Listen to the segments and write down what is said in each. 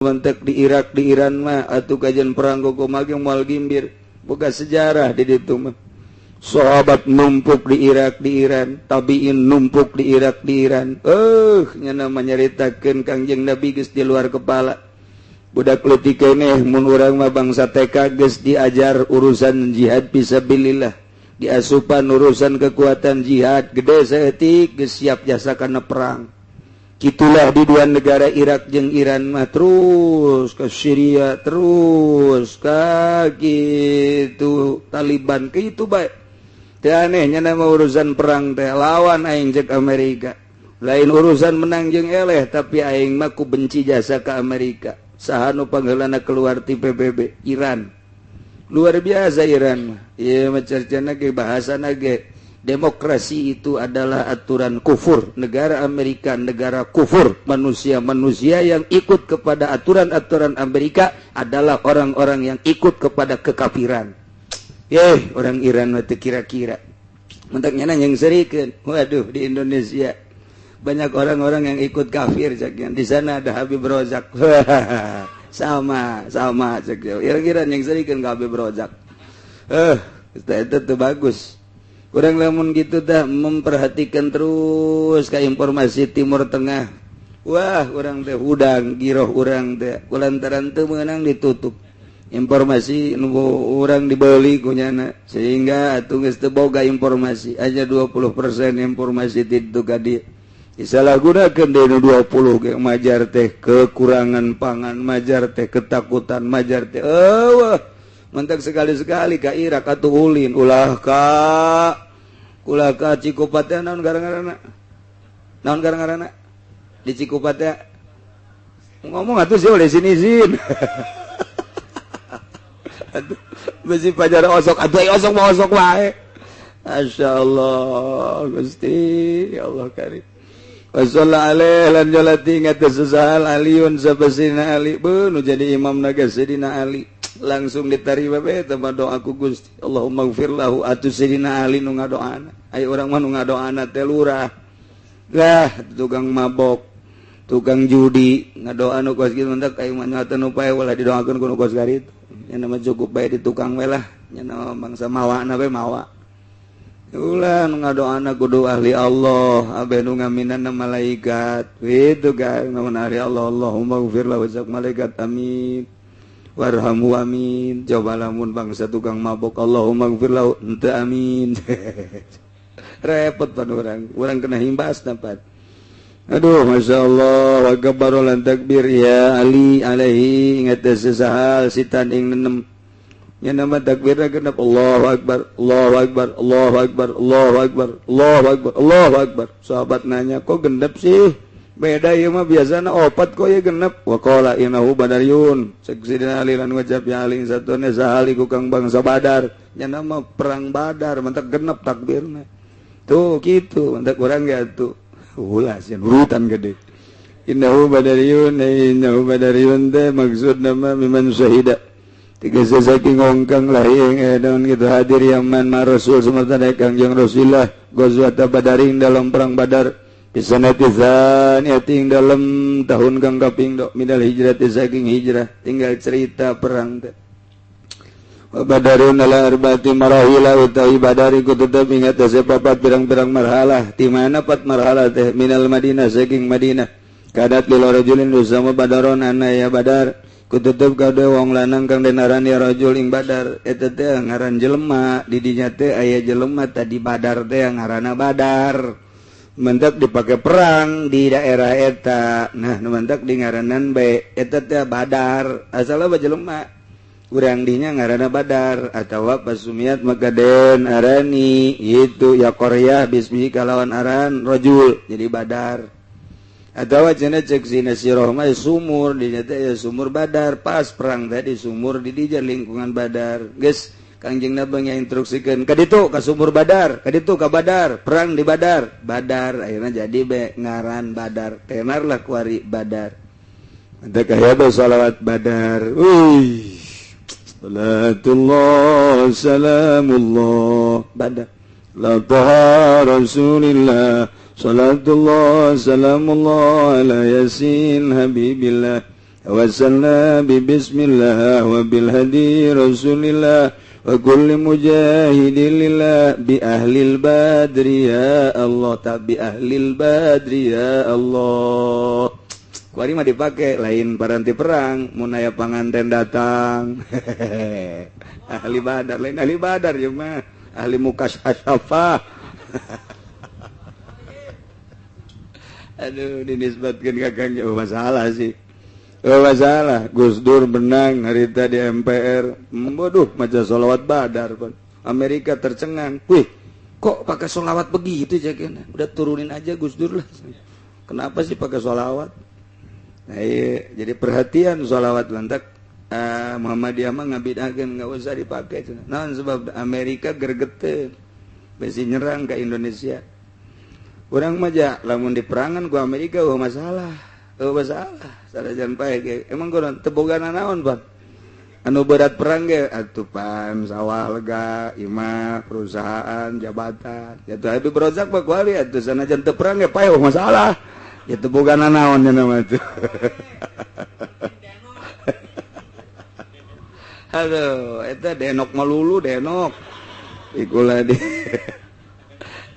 mentek di Irak di Iran mah atuh kajian perang kokomage moal gimbir boga sejarah di ditu mah sahabat numpuk di Irak di Iran tabiin numpuk di Irak di Iran nya nama nyaritakeun Kangjeng Nabi geus di luar kepala budak leutik keneh mun urang mah bangsa TK geus diajar urusan jihad fisabilillah diasupan urusan kekuatan jihad gede saeutik geus siap jasa kana perang. Gitulah di dua negara Irak jeung Iran mah terus ke Syria terus ka gitu Taliban ke itu bae teh anehnya nama urusan perang teh lawan aing jeung Amerika lain urusan menang jeung eleh tapi aing mah ku benci jasa ka Amerika saha nu pangheulana keluar ti PBB Iran luar biasa Iran mah ieu mah cercana ge bahasana ge demokrasi itu adalah aturan kufur. Negara Amerika negara kufur. Manusia-manusia yang ikut kepada aturan-aturan Amerika adalah orang-orang yang ikut kepada kekafiran. Orang Iran mati kira-kira. Mentaknya yang serikeun. Waduh di Indonesia banyak orang-orang yang ikut kafir. Di sana ada Habib Rozak. sama Orang Iran yang serikeun Habib Rozak. Itu tuh bagus. Kurang lamun gitu dah memperhatikan terus ke informasi Timur Tengah. Wah, orang teh hudang giroh orang teh kulantaran teu meunang ditutup. Informasi nu urang dibeli kunyana sehingga atuh geus teu boga informasi. Aja 20% informasi ti ditu ka dieu. Disalahgunakeun deui nu 20 ge majar teh kekurangan pangan, majar teh ketakutan, majar teh mentak sekali-sekali ka Irak atuh ulin ulah ka Cikupat teh naon garang-garangna di Cikupat teh ngomong atuh sih oleh sini izin atuh besi pajar osok atuh osok mah osok wae masyaallah Gusti ya Allah karim wasallallahu alaihi lan jolati ngatos sesahal aliun sabasina ali nu jadi imam naga Sayyidina Ali langsung ditarima bae teh doa ku Gusti Allahumma gfir lahu atuh Sayyidina Ali nu ngadoana aya urang mah nu ngadoana teh lurah lah tukang mabok tukang judi ngadoa nu kos kitu mentak aya mah nyahoan upaya ulah didoakeun ku nu kos garit nya nama cukup bae di tukang we lah nya nama bangsa mawana bae mawa ulah nu ngadoana kudu ahli Allah abe nu ngaminanna malaikat kitu kan namun ahli Allah Allahumma gfir lahu sak malaikat amin warhamu amin coba lamun bangsa tukang mabok Allahumma gfir lahu henteu amin repot pan urang kena himbas tempat aduh masyaallah wa kabaru lan takbir ya Ali alaihi ingat sesahal sitan ing nenem nya nama takbirna genep Allahu akbar Allahu akbar Allahu akbar Allahu akbar Allahu akbar Allahu akbar sahabat nanya kok gendep sih beda ieu mah biasana opat kok ye genep wa qala innahu badariyun sayyidina Ali lan ngucap ya Ali satune sahali ku kang bangsa Badar nya nama perang Badar mentak genep takbirna tuh kitu mentak urang ge atuh ulah sia urutan gede innahu badariyun teh maksudna mah miman syahida tiga saking ngongkang lahing edan gitu hadir Yaman ma Rasul semerta Kangjeng Rasulullah gozwat Badaring dalam perang Badar bisanati zaniating dalam tahun kang kaping do minal hijrati saking hijrah tinggal cerita perang teh Badarun ala arbati marahila utawi Badar iku tetep ingat papat pirang-pirang marhalah di mana pat marhalah teh minal Madinah saking Madinah kadat lil rajulin sama Badaron anaya Badar kututup kade wong lanang kang denaran ya rajul ing Badar eta teh ngaran jelema di dinya teh aya jelema tadi Badar teh ngaranna Badar mentak dipake perang di daerah eta nah mentak di ngaranan bae eta teh Badar asal jelema urang dinya ngaranna Badar atawa pasumiat makaden arani itu ya Korea bismi kalawan aran rajul jadi Badar atawa cenah cek sina sirah mah sumur dinya teh ya sumur Badar pas perang tadi sumur di dinya lingkungan Badar geus Kangjeng Nabi instruksikeun ka ditu ka sumur Badar ka ditu ka Badar perang di Badar akhirnya jadi be ngaran Badar tenar lah kuari Badar anta kaya salawat Badar salatullah salamullah Badar la taha rasulillah salatullah salamullah ala yasin habibillah wasalna bi bismillah wa bil hadi rasulillah wa kulli mujahidin lillah bi ahlil badri ya Allah tak bi ahlil badri ya Allah. Kuari mah dipakai lain paranti perang mun aya panganten datang. Ahli badar lain ahli badar ya mah ahli mukasyafah. Aduh dinisbatkeun ka Kang masalah sih. Masalah Gus Dur menang harita di MPR. Waduh maca sholawat badar pun. Amerika tercengang. Wih, kok pakai sholawat begitu jagana? Udah turunin aja Gus Dur lah. Kenapa sih pakai sholawat? Nah, iya. Jadi perhatian sholawat lantak Muhammadiyah mah ngabidakeun enggak usah dipakai. Nah, sebab Amerika gergete besi nyerang ke Indonesia. Urang mah ja lamun di perangan ku Amerika masalah. Masalah. Sarajan pae ge. Emang kunaon teu bogana naon, Pak? Anu berat perang ge atuh pan sawah lega, imah, perusahaan, jabatan. Jatuh Habib Rozak mah kuali atuh sanajan teu perang ge pae masalah. Ya teu bogana naon cenah mah tuh. Aduh, eta denok melulu denok. Ikulah di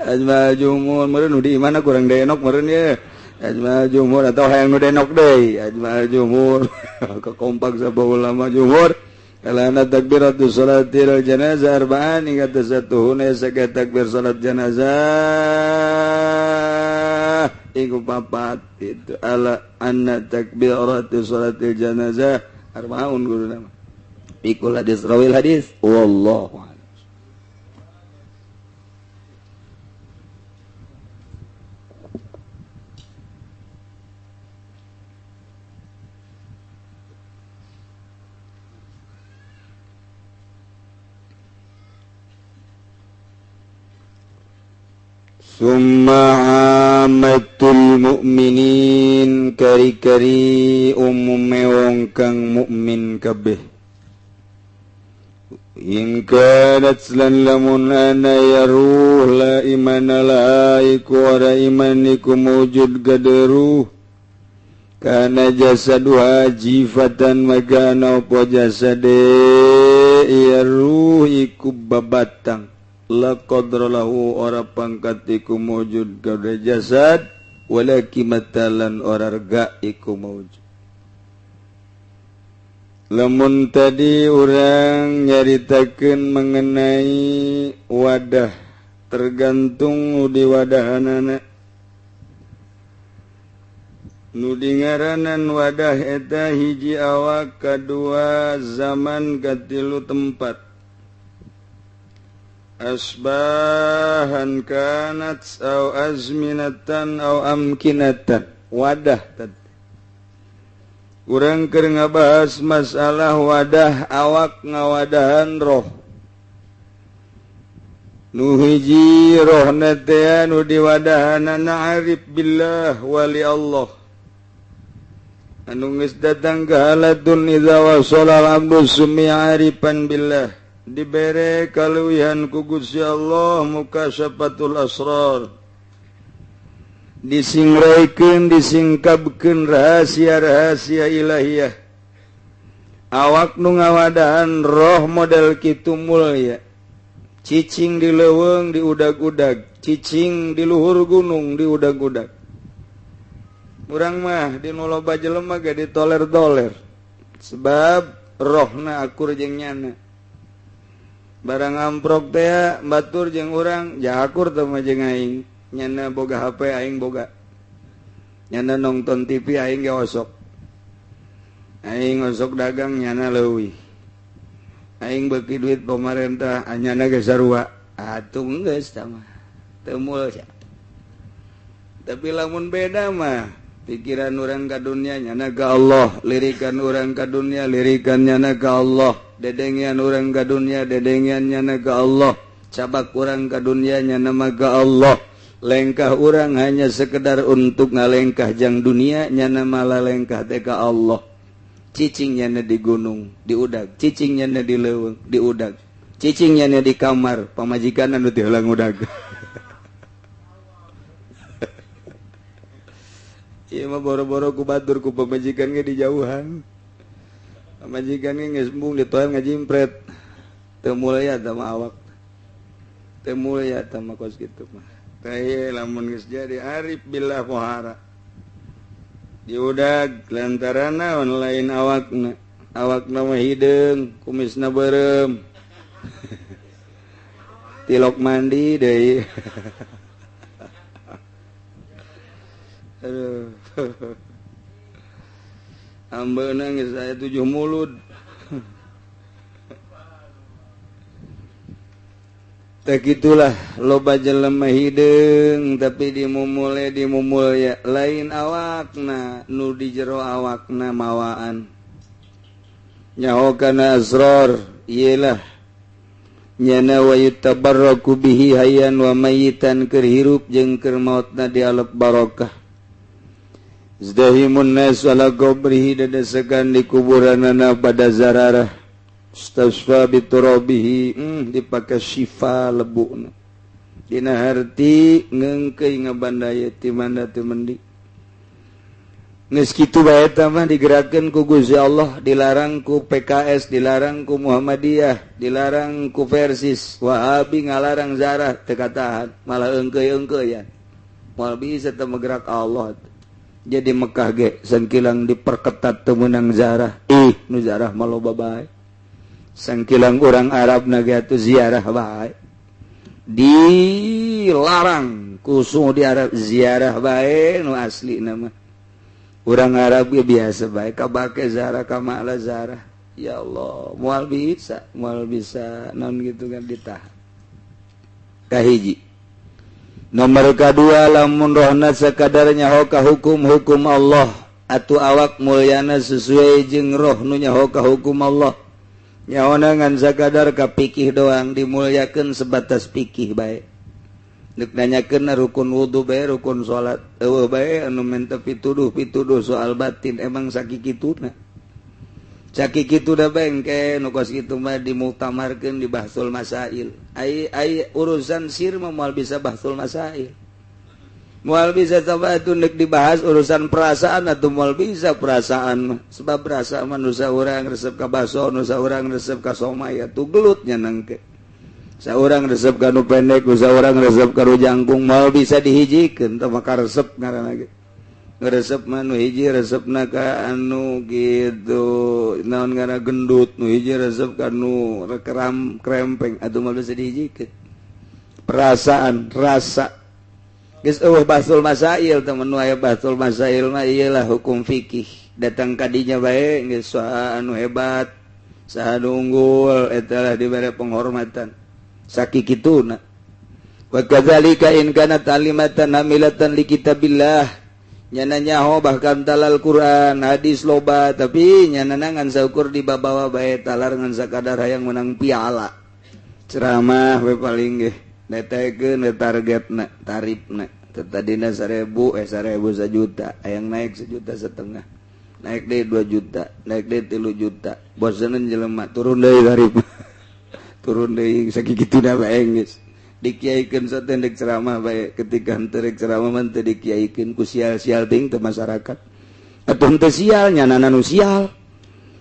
Ajmal Jumur meureun di mana kurang denok meureun ye. Ajmal Jumur atau hayang nu denok deui. Ajmal Jumur kekompak sabah ulama Jumur. Kalana takbiratus sholatil janazah arba'an hingga tasatuhuna saga takbir salat janazah. Iku papat itu ala anna takbiratus sholatil janazah arba'un guruna. Ikul hadis rawil hadis wallahu a'lam. Summa amatul mu'minin kari-kari umume wong kang mukmin kabeh. In kanat lan lamun ana yaruh la imana laiku ora iman iku mawujud gaderuh kana jasaduha jifatan magana apa jasade yaruh iku babatang la qadralahu ora pangkat iku mawujud gade jasad wala kimatalan ora rega iku mawujud. Lamun tadi orang nyaritakeun mengenai wadah tergantung di wadahanana nu dingaranan wadah eta hiji awak kadua zaman katilu tempat asbahan kanat au azminatan au amkinatan wadah tadi. Urang keur ngabahas masalah wadah awak ngawadahan roh. Nu hiji rohna teh nu diwadahanana arif billah wali Allah. Anu geus datang ka halatun idza wasala abdu sumi arifan billah. Dibere kaluwihan ku Gusti Allah mukasyafatul asrar. Disingraikeun disingkabkeun rahasia-rahasia ilahiyah. Awak nu ngawadahan roh model kitu mulya. Cicing di leuweung di udag-udag, cicing di luhur gunung di udag-udag. Urang mah di nu loba jelema ge ditoler-toler. Sebab rohna akur jeung nyana. Barang amprok teh batur jeung urang, ja akur teh mah jeung aing. Nyana boga HP aing boga. Nyana nonton TV aing ge osok. Aing osok dagang nyana leuwih. Aing beuki duit pamarentah nyana ge sarua. Atuh geus tah mah. Teu moal sia. Tapi lamun beda mah pikiran urang ka dunia nyana ka Allah, lirikan urang ka dunia lirikan nyana ka Allah, dedengian urang ka dunia dedengian nyana ka Allah, cabak urang ka dunia nyana mah ka Allah. Lengkah orang hanya sekedar untuk ngalengkah jang dunia nyana malah lengkah teh ka Allah. Cicing nyana di gunung, di udag, cicing nyana di leuweung, di udag. Cicing nyana di kamar, pamajikan anu teu heulang udag. Iya mah boro-boro ku batur ku pamajikan ge di jauhan. Pamajikan ge geus embung ditoel ngajimpret. Teu mulya tah mah awak. Teu mulya tah mah kos kitu mah. Tah ieu lamun geus jadi arif billah pohara. Diudag lantaran naon lain awakna. Awakna mah hideung, kumisna beureum. Tilok mandi deui. Aduh. Ambeuna geus aya 7 mulut. Tah gitulah loba jelema hideung tapi dimumul ya lain awakna nu di jero awakna mawaan. Nyaho kana asrar iyalah nyana wa yutabarraku bihi hayyan wa mayitan keur hirup jeung keur maotna di alep barokah. Zdahimun nas ala qabrihi dadasakan di kuburanana pada zararah stasfa biturabihi dipake syifa lebuna dina harti ngeungkeuy ngabandaya ti manda teu mendi geus kitu bae eta mah digerakkeun ku Gusti Allah, dilarang ku PKS, dilarang ku Muhammadiyah, dilarang ku Persis, Wahabi ngalarang zarah teu katahan malah eungkeuy-eungkeuyan moal bisa teu gerak Allah. Jadi Mekah ge sangkilang diperketat teu meunang zarah. Nu zarah mah loba bae. Sangkilang urang Arabna ge atuh ziarah bae. Dilarang kusu di Arab ziarah bae nu aslina mah. Urang Arab ge biasa bae kabake zarah ka ma'la zarah. Ya Allah, moal bisa naon gitu kan ditahan. Kahiji. Nomor kedua lamun rohna sakadar nyaho ka hukum Allah atuh awak mulyana sesuai jeung roh nu nyaho ka hukum Allah. Nyaona ngan sakadar ka pikih doang dimulyakeun sebatas pikih bae. Neuk nanyakeun rukun wudu bae, rukun salat eueuh bae anu menta pituduh soal batin emang sakikituna. Sakikitu da bengke nu kos kitu mah dimuktamarkeun di bahsul masail. Ai urusan sir mah moal bisa bahsul masail. Moal bisa tabatu neuk dibahas urusan perasaan atuh moal bisa perasaan mah. Sebab perasaan mah nu saurang resep ka baso, nu saurang resep ka somay atuh gelut nyanangke. Saurang resep ka nu pendek, nu saurang resep ka nu jangkung moal bisa dihijikeun tah maka resep ngaranna ge. Resep mah nu hiji resepna ka anu gitu naon ngaranna gendut, nu hiji resep ka nu krempeng atuh mah bisa dihijikeun. Perasaan, rasa. Geus eueuh bahsul masail temen nu aya bahsul masail mah iyalah hukum fikih. Datang ka dinya bae geus saha anu hebat, saha nu unggul eta lah dibere penghormatan. Sakikituna. Wa kadzalika in kana talimatan hamilatan li kitabillah. Nyana nyaho bahkan talal Quran hadis loba tapi nyana ngan saukur dibabawa bae talar ngan sakadar hayang menang piala ceramah we paling ge netekeun targetna tarifna tadina 1000 sajuta hayang naik 1,5 juta naik deui 2 juta naik deui 3 juta boseneun jelema turun deui tarif turun deui sakikituna bae geus dikiaikeun satendek ceramah bae ketika henteu rek ceramah mah teu dikiaikeun ku sial-sial ting teu masyarakat atuh henteu sial nyanana nu sial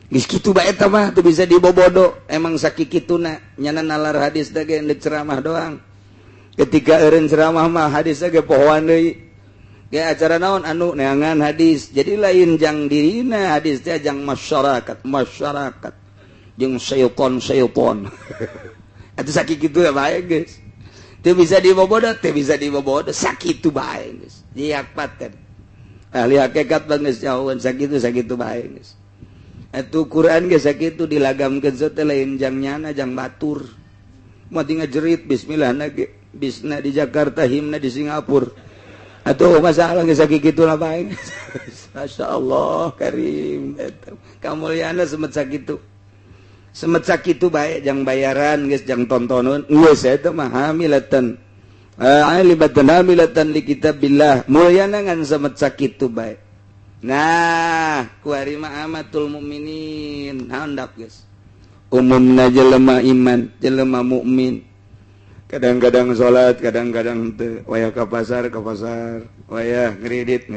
geus kitu bae eta mah teu bisa dibobodo emang sakikituna nyana nalar hadis da ge endek ceramah doang ketika eureun ceramah mah hadis ge pohoan deui ge acara naon anu neangan hadis jadi lain jang dirina hadis teh jang masyarakat jeung syaiton atuh sakikitu bae geus teu bisa dibobodo sakitu bae geus diakpatkeun ahli hakikat geus nyahoeun sakitu bae geus atuh Quran ge sakitu dilagamkeun teh lain jang nyana jang batur moal ngajerit bismillahna ge bisna di Jakarta himna di Singapura atuh masalah ge sakitu lah bae masyaallah karim eta kamulyana semet sakitu semet sakitu bae jang bayaran geus jang tontonon geus eta mah hamilatan alibatan hamilatan li kitabillah mulyana ngan semet sakitu bae nah kuari mah amatul mukminin handap geus umumna jelema iman jelema mukmin kadang-kadang salat kadang-kadang teu wayah ka pasar wayah ngredit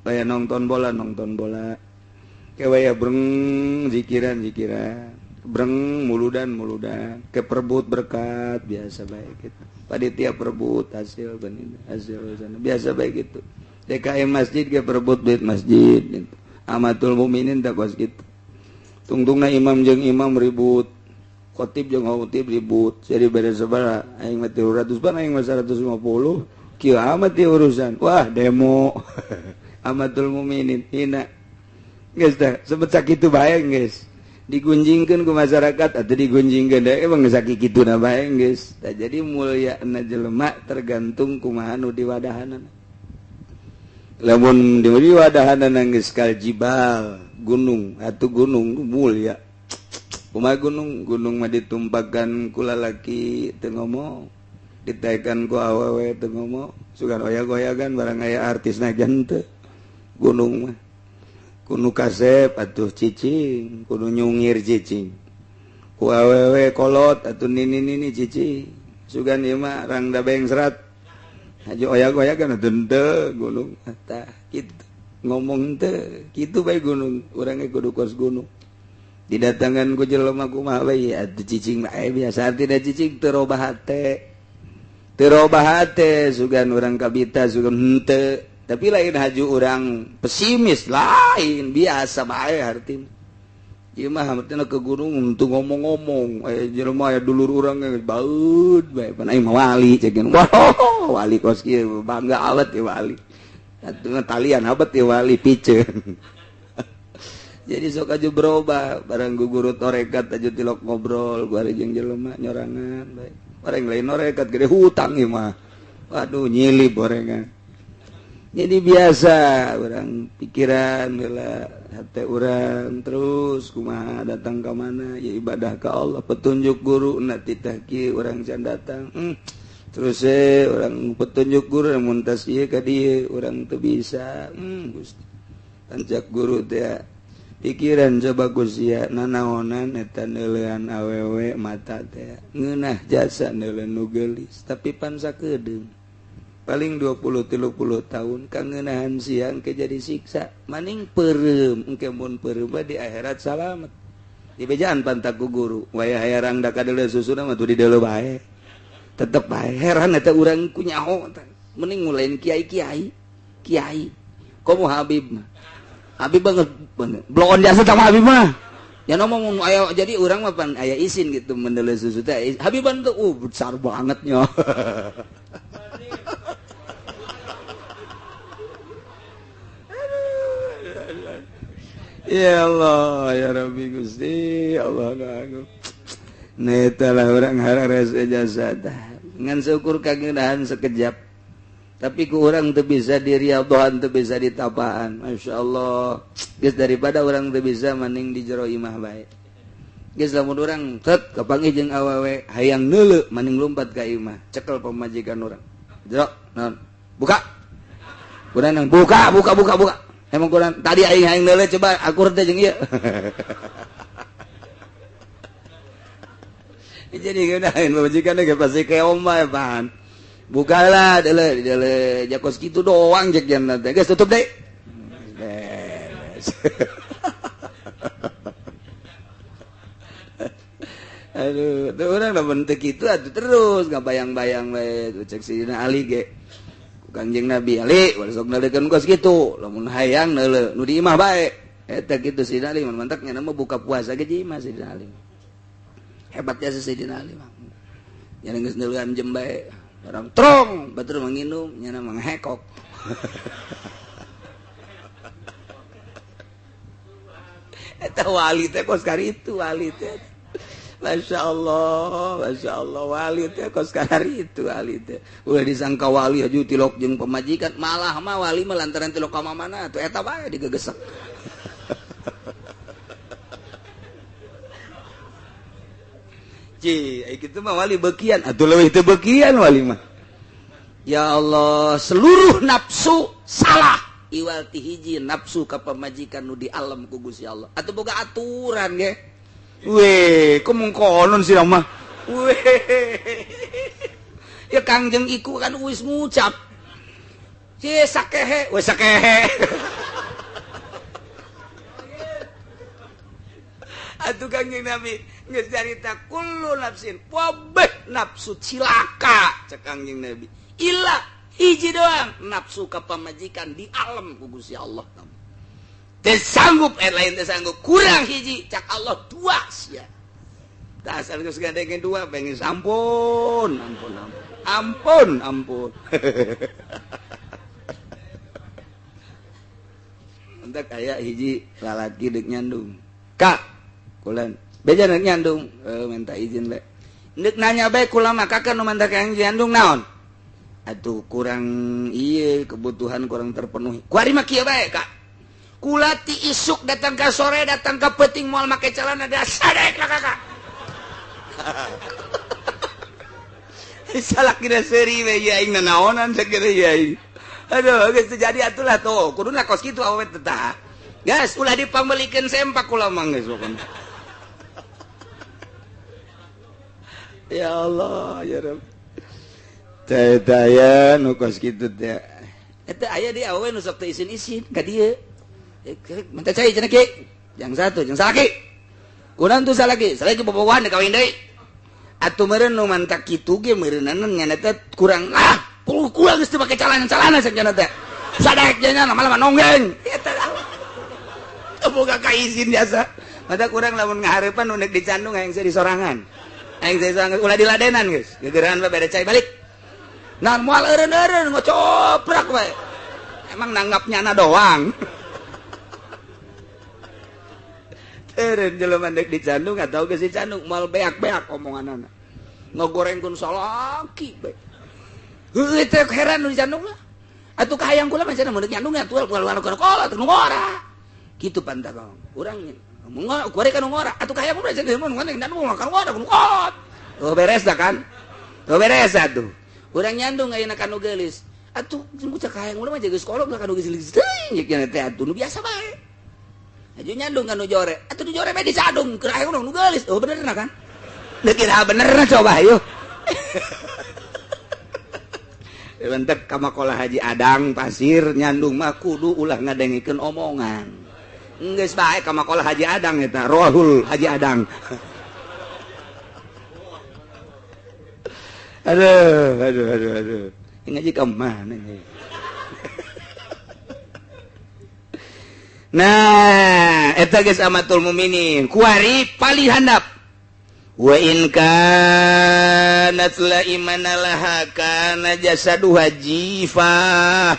wayah nonton bola ke wayah breng zikiran breng muludan ke perebut berkat biasa baik gitu panitia perebut hasil sana biasa baik gitu DKM masjid ke perebut duit masjid gitu. Amatul mukminin tak kos gitu tungtungna imam jeung imam ribut khotib jeung khotib ribut jadi beda sabaraha aing mah 300 ban aing mah 150 kieu amat ieu urusan wah demo amatul mukminin hina geus tah sebet sakitu bae geus digunjingkeun ku masyarakat atau digunjingkeun da emang sakituna bae geus tah jadi mulyaana jelema tergantung kumaha nu diwadahanana lamun diwadahanana geus kal jibal gunung atuh gunung mulya kumaha gunung mah ditumpahkan ku lalaki teu ngomong ditaekan ku awewe teu ngomong sugan oyak-oyakan barang aya artisna jante gunung mah kudu kasep atuh cicing kudu nyungir cicing ku awewe kolot atuh nini cicing sugan ieu mah rang da beng serat haji oyak-oyakan atuh henteu gunung tah kitu ngomong teu kitu bae gunung urang ge kudu kos gunung didatangan ku jelema kumaha bae atuh cicing bae biasa tidak cicing teu robah hate sugan urang kabita sugan henteu tapi lain haju urang pesimis lain biasa bae hartina ieu mah hartina ke gunung untuk ngomong-ngomong jelema aya dulur urang ge baeud bae pan aing mah wali cekeun wow wali kos kieu bangga awet ya wali atuh talian habat ya wali piceun jadi sok aju berubah barang guguru torekat aju tilok ngobrol bari jeung jelema nyorangan bae bareng lain torekat gede hutang ieu mah waduh nyilip gorengan jadi biasa orang pikiran bela hati orang terus kumaha datang ke mana ya ibadah ke Allah petunjuk guru nanti tahki orang can datang terus orang petunjuk guru mun tas ieu ka dieu orang teu bisa Gusti tancak guru teh pikiran coba Gusti nanaonan eta neuleuan awewe mata teh ngeunah jasa neuleun nu geulis tapi pan sakedeung paling 20-30 tahun kangenahan siang ke jadi siksa maning peureum engke mun peureum di akhirat salamet di bejaan pantak ku guru wayah hayarang da kadeuleu susuna mah tuh di deuleu bae tetep bae heran eta urang ku nyaho mending mulain kiai komo Habib mah Habib banget bloon jasa sama Habib mah ya ngomong aya jadi urang mah pan aya izin gitu mendeuleu susu teh Habiban tuh besar banget nya ya Allah ya Rabbi Gusti Allah aku neta lah orang haras jasa ngan syukur kageunaan sekejap tapi ku orang teu bisa diriadhoan teu bisa ditapaan Masya Allah geus daripada orang teu bisa mending di jero imah bae geus lamun urang tet kapanggih jeung awewe hayang neuleu mending lompat ka imah cekel pamajikan urang jero naon buka urang buka emang kurang tadi aing neuleu coba akur teh jeung ieu jadi geunaheun pamajikan ge pasti keom bae pan bukalah deuleu jakos kitu doang jek janna teh geus tutup deui aduh tuh urang lamun teu kitu atuh terus ngabayang-bayang we cek Sidina Ali ge Kangjeng Nabi Ali sok nalikeun kos kitu lamun hayang neuleu nu di imah bae eta kitu Sidina Ali mantak nya mah buka puasa ge di imah Sidina Ali hebat ya Sidina Ali mah nya geus neuleuan jem bae barang trong batur manginum nya manghekok eta wali teh kos karitu wali teh Masya Allah wali teh kos karitu wali teh ulah disangka wali aju tilok jeung pamajikan malah mah wali mah lantaran tilok ka mana atuh eta bae digegesek Ci, kitu mah wali beukian atuh leuwih teu beukian wali mah ya Allah seluruh nafsu salah iwal ti hiji nafsu ka pamajikan nu di alam ku Gusti Allah atuh boga aturan ge weh komo konon sih mah weh ya Kangjeng iku kan wis ngucap si sakehe wis sakehe atuh Kangjeng Nabi geus carita kullu nafsin wabah nafsu cilaka cek Kangjeng Nabi illa hiji doang nafsu ka pamajikan di alam ku Gusti Allah teu sanggup lain teu sanggup kurang hiji cak Allah dua sia tah asal geus gadengen dua pengen ampun entek aya hiji lalaki deuk nyandung Kak kulan beja deuk nyandung minta izin bae deuk nanya bae kula mah kakak nu mantak nyandung naon atuh kurang ieu kebutuhan kurang terpenuhi kuari mah kieu bae Kak kula ti isuk datang ka sore datang ka peuting moal make celana da sadek lah kakak salah kira seri we ya aing naonan sakira ya aing aduh geus terjadi atulah tuh kuduna kos kitu awewe teh tah gas ulah dipambelikeun sempak kula mah geus pokona ya Allah ya Rabb teh aya nu kos kitu teh eta aya di awewe nu sok teu isin-isin ka dieu minta cai cenah ki yang satu yang salaki kurang tuh salaki bobogohan kawin deui atuh meureun nu mantak kitu ge meureunan nyana teh kurang kurang geus teu make calana sakjana teh sadek nya malah nonggeng eta boga ka izin biasa mata kurang lamun ngahareupan nu neuk dicandung hayang di sorangan ulah diladenan geus gegeran bae bere cai balik naon moal eureun-eureun ngocoprak bae emang nanggapnya doang eureun jelema deuk dicandung atau geus dicandung moal beak-beak omonganna ngogorengkeun salaki bae heuh teh heran nu dicandung lah atuh kahayang kula mah cenah mun deuk nyandung atuh kolot nu ngora kitu pantak urang kuari kan ngora atuh kahayang mah cenah mun nyandung mah kan ngora nu kolot beres dah kan beres atuh urang nyandung ayeuna kanu geulis atuh cak kahayang mah geus kolot kanu geulis teuing nya teh atuh nu biasa bae aju nyandung kanu jore atuh nu jore bae dicadung kahayang nu geulis bener kan deuk kira bener coba ayo bentek ka makola Haji Adang Pasir nyandung mah kudu ulah ngadengikeun omongan geus bae ka makola Haji Adang eta Rohul Haji Adang aduh ngaji ka mana nih nah eta geus amatul mukminin kuari palih handap wa in kanat la imanalaha kana jasadu hajifah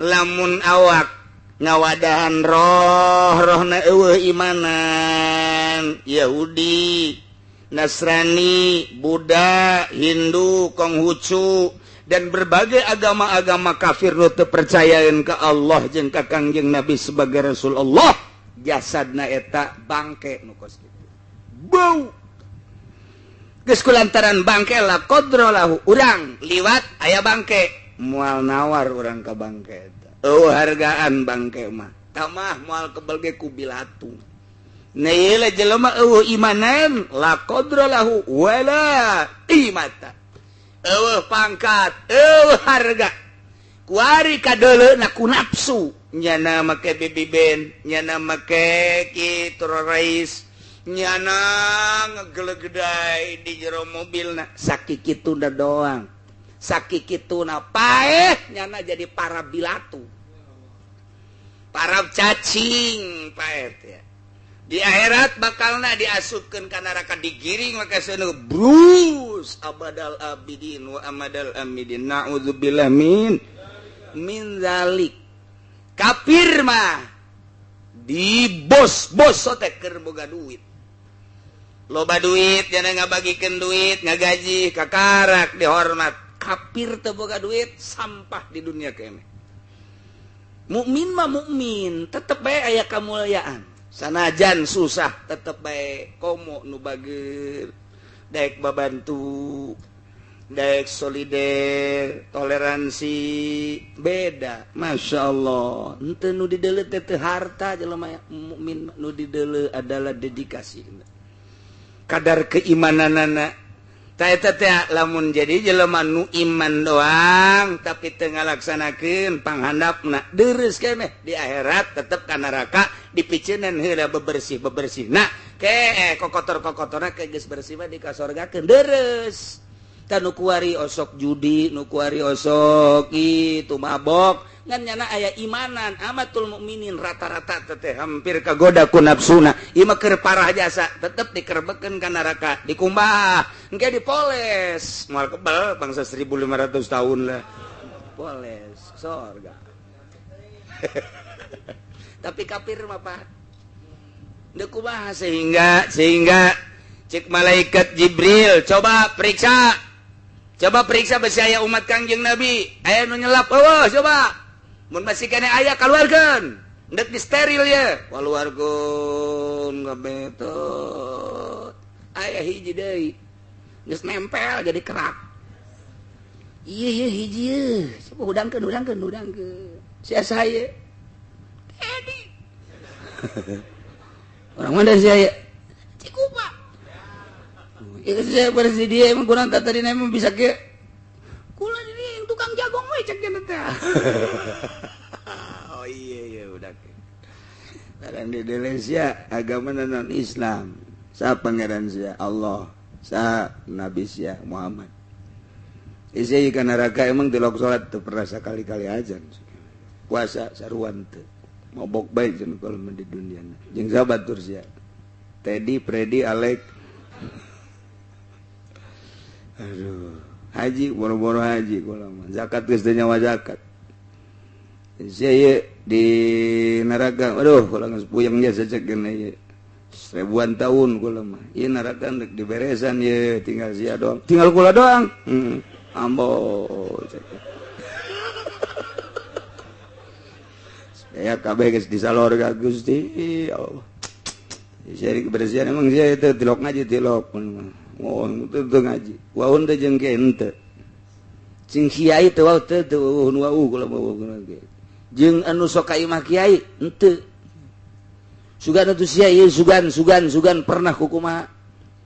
lamun awak ngawadahan rohna eueuh imanan Yahudi Nasrani Buddha Hindu Konghucu dan berbagai agama-agama kafir nu teu percayaeun ka Allah jeung ka Kangjeng Nabi sebagai Rasulullah jasadna eta bangke nu kos kitu bau geus kulantaran bangke la qadrolahu urang liwat aya bangke moal nawar urang ka bangke eta hargaan bangke mah tamah moal kebel ge ku bilatu na ieu jelema eueuh imanan la qadrolahu wala qimata eueuh pangkat eueuh harga kuari kadeuleuna ku nafsu nyana make bibiben nyana make kitu rais nyana ngegelegedai di jero mobilna sakikituna doang sakikituna paeh nyana jadi para bilatu para cacing paeh ya di akhirat bakalna diasupkeun ka neraka digiring maka seuneu brus abadal abidin wa amadal amidin naudzubillah min zalik kafir mah di bos teh keur boga duit loba duit jangan ngabagikeun duit ngagaji kakarak dihormat kafir teu boga duit sampah di dunia keneh mukmin mah mukmin tetep bae aya kamuliaan sanajan susah tetep bae komo nu bageur daek babantu daek solider toleransi beda Masya Allah henteu nu dideuleu teh harta jelema mukmin nu dideuleu adalah dedikasi kadar keimananana lamun jadi jelema nu iman doang tapi tengah laksanakeun panghandapna deres keneh di akhirat tetep ka neraka dipiceunan heula bebersih nah ke kokotor-kokotorna ke geus bersih mah dikasorgakeun deres tan nu kuari osok judi nu kuari osok itu mabok ngan nyana aya imanan amatul mukminin rata-rata teteh hampir kagoda ku nafsuna ieu mah keur parah jasa tetep dikerbekeun ka neraka dikumbah engke dipoles moal kebal bangsa 1500 tahun lah poles sorga tapi kafir mah Pak deuk kumaha sehingga cek malaikat Jibril coba periksa besi aya umat Kangjeng Nabi aya nu nyelap eueuh coba mun masih kene aya kaluarkeun dek di steril ya kaluarkeun gabetot aya hiji deui geus nempel jadi kerak iya hiji ye coba udangkeun sia saya Edi orang mana sia Cikupa ieu saya bersih dia emang kurang tadi emang bisa ke kula ini tukang jagung we cek cenah teh oh iya udah ngaran di Indonesia agama non Islam sa pangeran sia Allah sa Nabi sia Muhammad isi ka neraka emang tilok salat teu pernah sakali-kali ajan puasa saruan teu mabok bae cenah kalau di dunia jeung sabatur sia Teddy Freddy Alek aduh haji boro-boro haji kula mah zakat geus teu nyawa zakat saya di neraka aduh kula geus puyeng ge sacekeun ieu seribuan tahun kula mah ieu neraka rek diberesan ieu tinggal sia doang tinggal kula doang ambo saya kabeh geus disalorga Gusti Allah jadi kebersihan emang sia teh tilok ngaji tilok oh teu ngaji waun teh jeung ke henteu cing kiai teh wau teu wau kula bawa ge jeung anu sok ka imah kiai henteu sugan atuh sia ieu sugan pernah kukumaha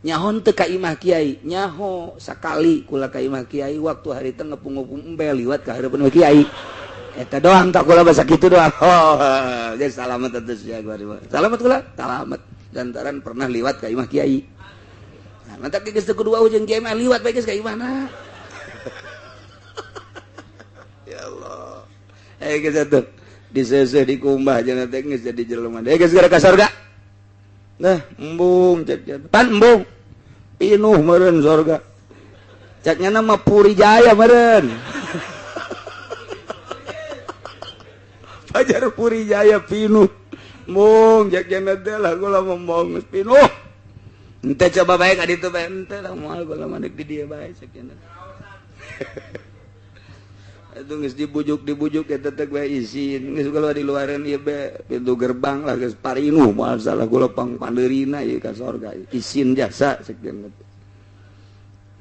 nyahon teu ka imah kiai nyaho sakali kula ka imah kiai waktu hari teu ngepung-ngepung embe liwat ka hareupeun kiai eta doang tak kula basa kitu doang oh geus salamet atuh sia salamet kula salamet lantaran pernah liwat ka imah kiai mata geus teu kudu wau jeung kiai mah liwat bae geus ka imahna ya Allah geus atuh diseuseuh dikumbah jangan teh geus jadi jelema geus gara ka surga nah embung cek pan embung pinuh meureun surga ceknya mah Puri Jaya meureun Fajar Puri Jaya pinuh mung ceknya teh lah kula ngomong geus pinuh ente coba baik adi itu baik ente lah moal kula mandek di dia baik sakjana atuh geus dibujuk eta teh bae izin geus kula di luareun ieu be pintu gerbang lah geus parinuh moal salah kula pandeurina ieu ka surga izin jasa sakjana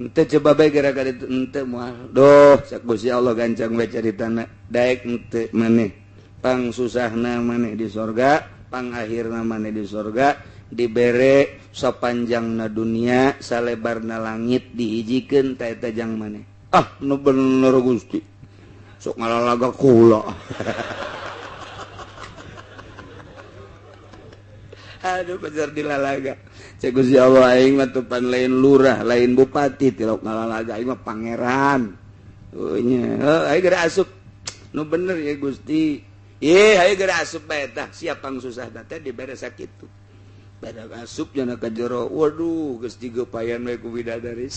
ente coba baik gara-gara itu ente moal doh sak Gusti Allah gancang bae caritana daek ente maneh pang susahna maneh di surga pang akhirna maneh di surga dibere sapanjangna dunia salebarna langit dihijikeun ta eta jang maneh nu bener Gusti sok ngalalaga kula aduh bener dilalaga cek Gusti Allah aing mah tupan lain lurah lain bupati tilok ngalalaga aing mah pangeran nya aing geura asup nu bener ya Gusti aing geura asup bae tah siapang susah teh dibere sakitu badak asup jana ka jero waduh geus digepayan we ku bidadari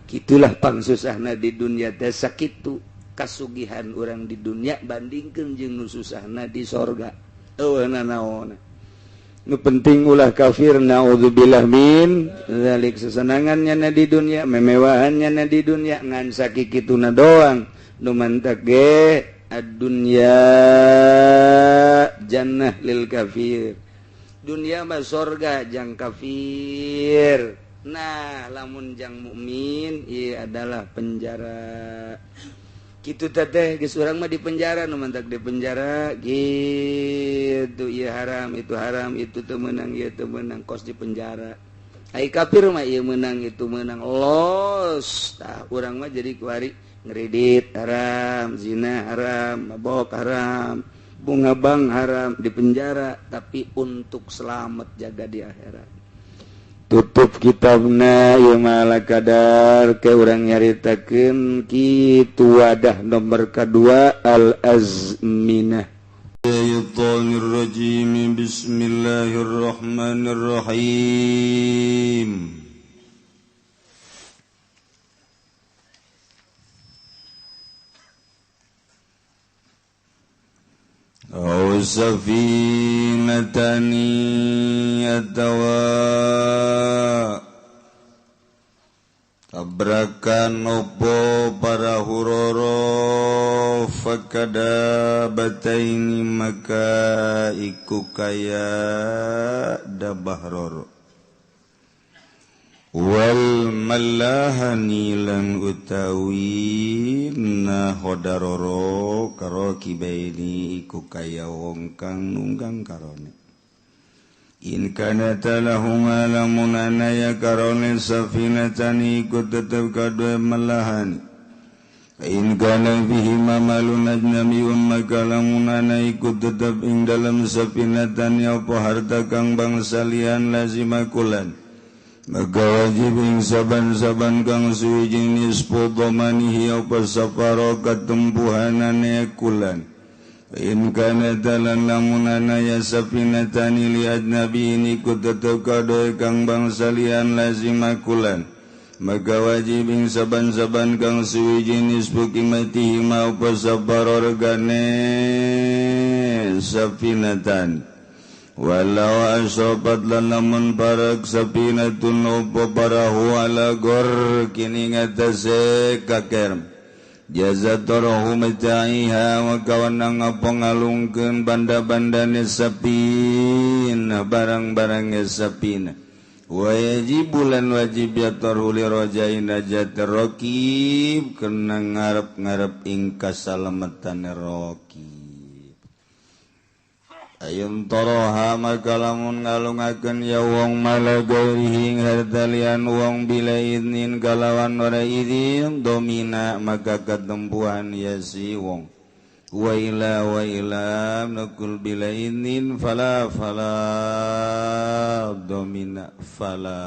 gitulah pangsusahna di dunia teh sakitu kasugihan urang di dunia bandingkeun jeung nu susahna di sorga eueuna naonna nu penting ulah kafir naudzubillah min zalik sesenangannya na di dunia memewahannya na di dunia ngan sakikituna doang nu mantak ge ad-dunya jannah lil kafir dunia mah sorga jang kafir nah lamun jang mukmin ieu adalah penjara kitu teh geus urang mah di penjara nu mantak di penjara itu ia haram itu temenang ia temenang kos di penjara kafir mah ia menang itu menang los kurang mah jadi kuari ngeredit haram zina haram mabok haram bunga bank haram di penjara tapi untuk selamat jaga di akhirat tutup kitabna ieu malah kadar ke urang nyaritakeun kitu wadah nomor kedua al-azminah Syaitanirrajim Bismillahirrahmanirrahim Aw safinatani atawa tabrakan opo para huroro fakada bataini maka iku kaya dabahroro wal malahani lan utawi nahodaroro karo kibaini iku kaya wong kang nunggang karone in kana talahum alamun anaya karone safinatani iku tetep kadue malahani in kana bihi mamalun ajnamiyun maka lamun anaya iku tetep ing dalam safinatani apa harta kang bangsalian lazimakulan maka wajib ing saban-saban kang suwijing nisfu dhamanihi apa saparo katempuhanane kulan in kana dalan lamun anaya safinatani li ajnabi ini ku tetep kadoe kang bangsalian lazimakulan maka wajib ing saban-saban kang suwijing nisfu qimatihi ma apa saparo regane safinatani walau asobat lan lamun parak sapinatun upo parahu ala gor kini ngatase kaker jazatorohu meta'iha wakawanang apa ngalungkeun banda-bandane sapina barang-barangnya sapina wajibulan wajib yatorhu li rojain ajat rokib kena ngarep-ngarep ing kasalamatan rokib ayun toroha maka lamun ngalungakeun ya wong malagairihi hardalian wong bila idnin kalawan ora idin domina maka katempuhan ya si wong wa ila nakul bila idnin fala domina fala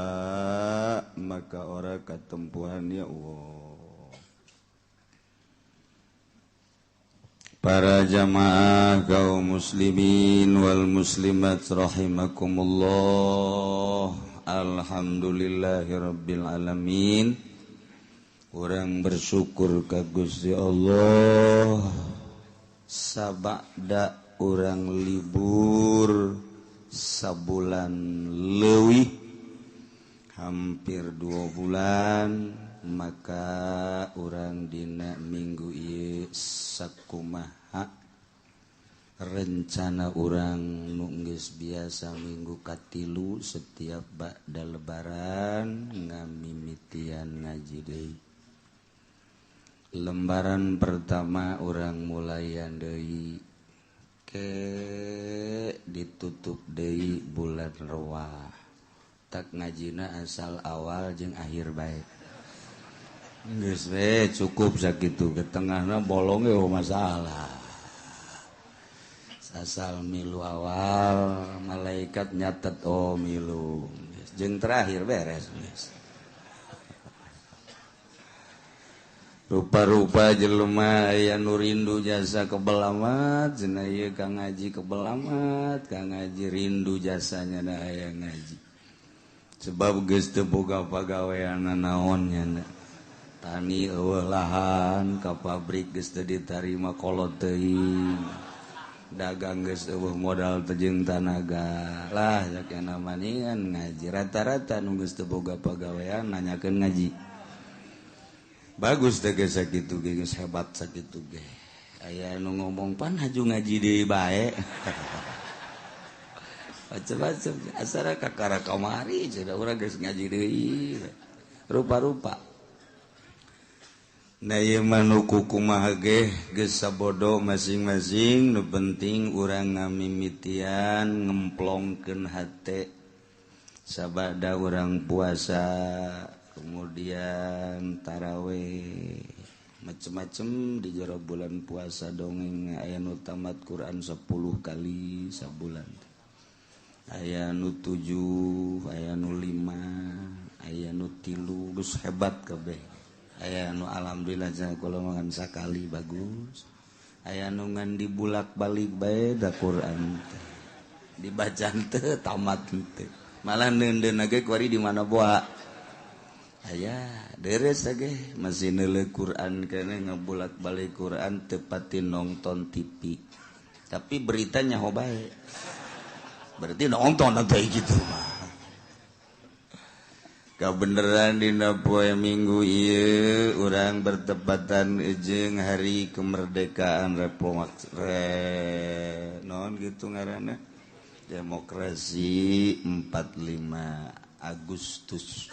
maka ora katempuhan ya wong para jamaah kaum muslimin wal muslimat rahimakumullah alhamdulillahirabbil alamin urang bersyukur ka Gusti Allah sabada urang libur sabulan leuwih hampir 2 bulan maka urang dina minggu ieu sakumaha rencana urang nu geus biasa minggu katilu setiap ba'da lebaran ngamimitian ngaji deui lembaran pertama urang mulayan deui ke ditutup deui bulan Rewah tak ngajina asal awal jeung akhir bae geus we cukup sakitu ke tengahna bolong ge masalah asal milu awal malaikat nyatet oh milu jeung terakhir beres geus rupa-rupa jelema aya nu rindu jasa kebelamat cenah ieu ka ngaji kebelamat ka ngaji rindu jasanya da aya ngaji sebab geus teu boga pagawean naon nya tani eueuh lahan ka pabrik geus teu ditarima kolot teuing dagang geus eueuh modal teu jeung tanaga lah sakena maningan ngaji rata-rata nu geus teu boga pagawean nanyakeun ngaji bagus teh geus sakitu ge geus hebat sakitu ge aya nu ngomong pan haju ngaji deui bae macam-macam asara kakara kamari cenah urang geus ngaji deui rupa-rupa kumaha ge bodoh masing-masing nu penting urang ngamimitian ngemplongkeun hate sabada urang puasa kemudian tarawih macem-macem di jero bulan puasa dongeng aya nu tamat Quran 10 kali sabulan aya nu 7 aya nu 5 aya nu 3 geus hebat kabeh aya nu alhamdulillah golongan sakali bagus aya nu ngan dibulak-balik bae da Quran dibacaan teu tamat teu malah neundeun ge kuari di mana boa aya deres ge masih neuleuh Quran keneh ngabulak-balik Quran teu pati nonton TV tapi berita nyaho bae berarti nonton atuh kitu mah kebenaran dina poe minggu ieu urang bertepatan jeung hari kemerdekaan non gitu ngaranna demokrasi 45 Agustus.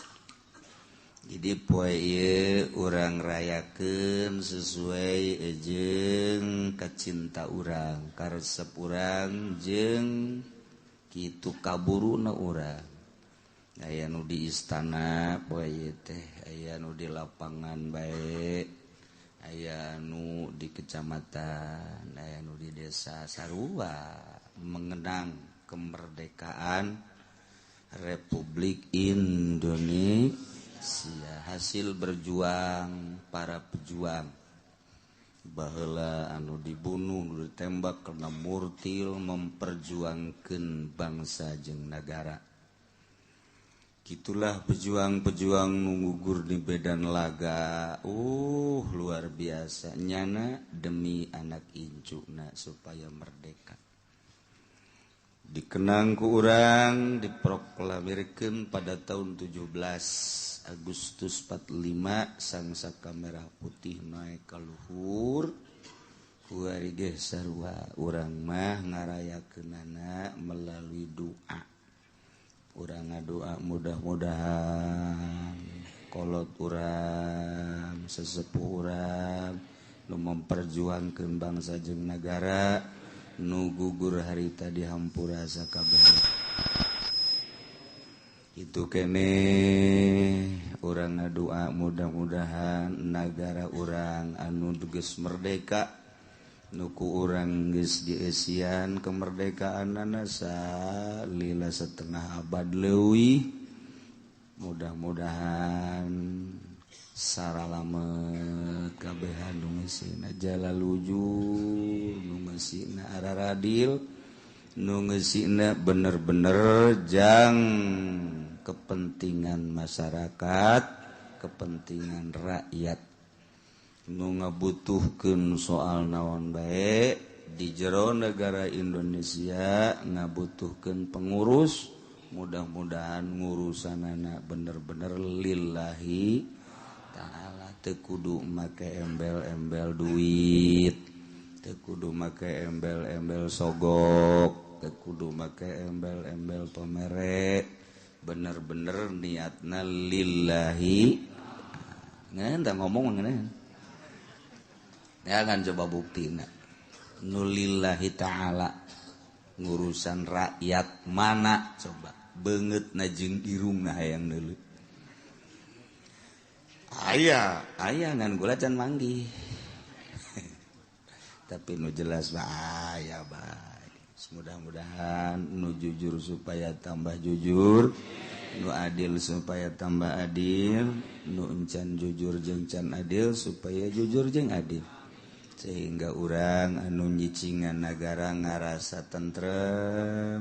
Jadi poe ieu urang rayakeun sesuai jeung kacinta urang karesep urang jeung kitu kaburuna urang. Aya nu di istana poe teh aya nu di lapangan bae aya nu di kecamatan aya nu di desa sarua mengenang kemerdekaan Republik Indonesia hasil berjuang para pejuang baheula anu dibunuh nu ditembak karena murtil memperjuangkeun bangsa jeung nagara. Itulah pejuang-pejuang ngugur di Medan Laga. Luar biasa nyana demi anak incuna supaya merdeka. Dikenang ku urang diproklamirkeun pada tahun 17 Agustus 45 sangsaka merah putih naik ka luhur. Kuari ge sarua urang mah ngarayakeunana melalui doa. Urang ngadoa mudah-mudahan kolot urang sesepuh urang nu memperjuangkeun bangsa jeung nagara nu gugur harita di hampura sakabeh itu kene urang ngadoa mudah-mudahan nagara urang anu geus merdeka nuku urang geus dieusian kemerdekaanna salila setengah abad leuwih mudah-mudahan saralamet kabehan nu ngeusina jalaluju nu ngeusina araradil nu ngeusina bener-bener jang kepentingan masyarakat kepentingan rakyat nu ngabutuhkeun soal naon bae di jero negara Indonesia ngabutuhkeun pengurus mudah-mudahan ngurusanana bener-bener lillahi ta'ala teu kudu make embel-embel duit teu kudu make embel-embel sogok teu kudu make embel-embel pamere bener-bener niatna lillahi ngan tah ngomong ngan ya kan coba buktina nulillahi ta'ala ngurusan rakyat mana coba beungeut na jeung irungna hayang neuleuh aya ngan gula can manggih tapi nu jelas aya bae mudah-mudahan nu jujur supaya tambah jujur nu adil supaya tambah adil nu encan jujur jeung can adil supaya jujur jeung adil sehingga urang anu nyicingan nagara ngarasa tentrem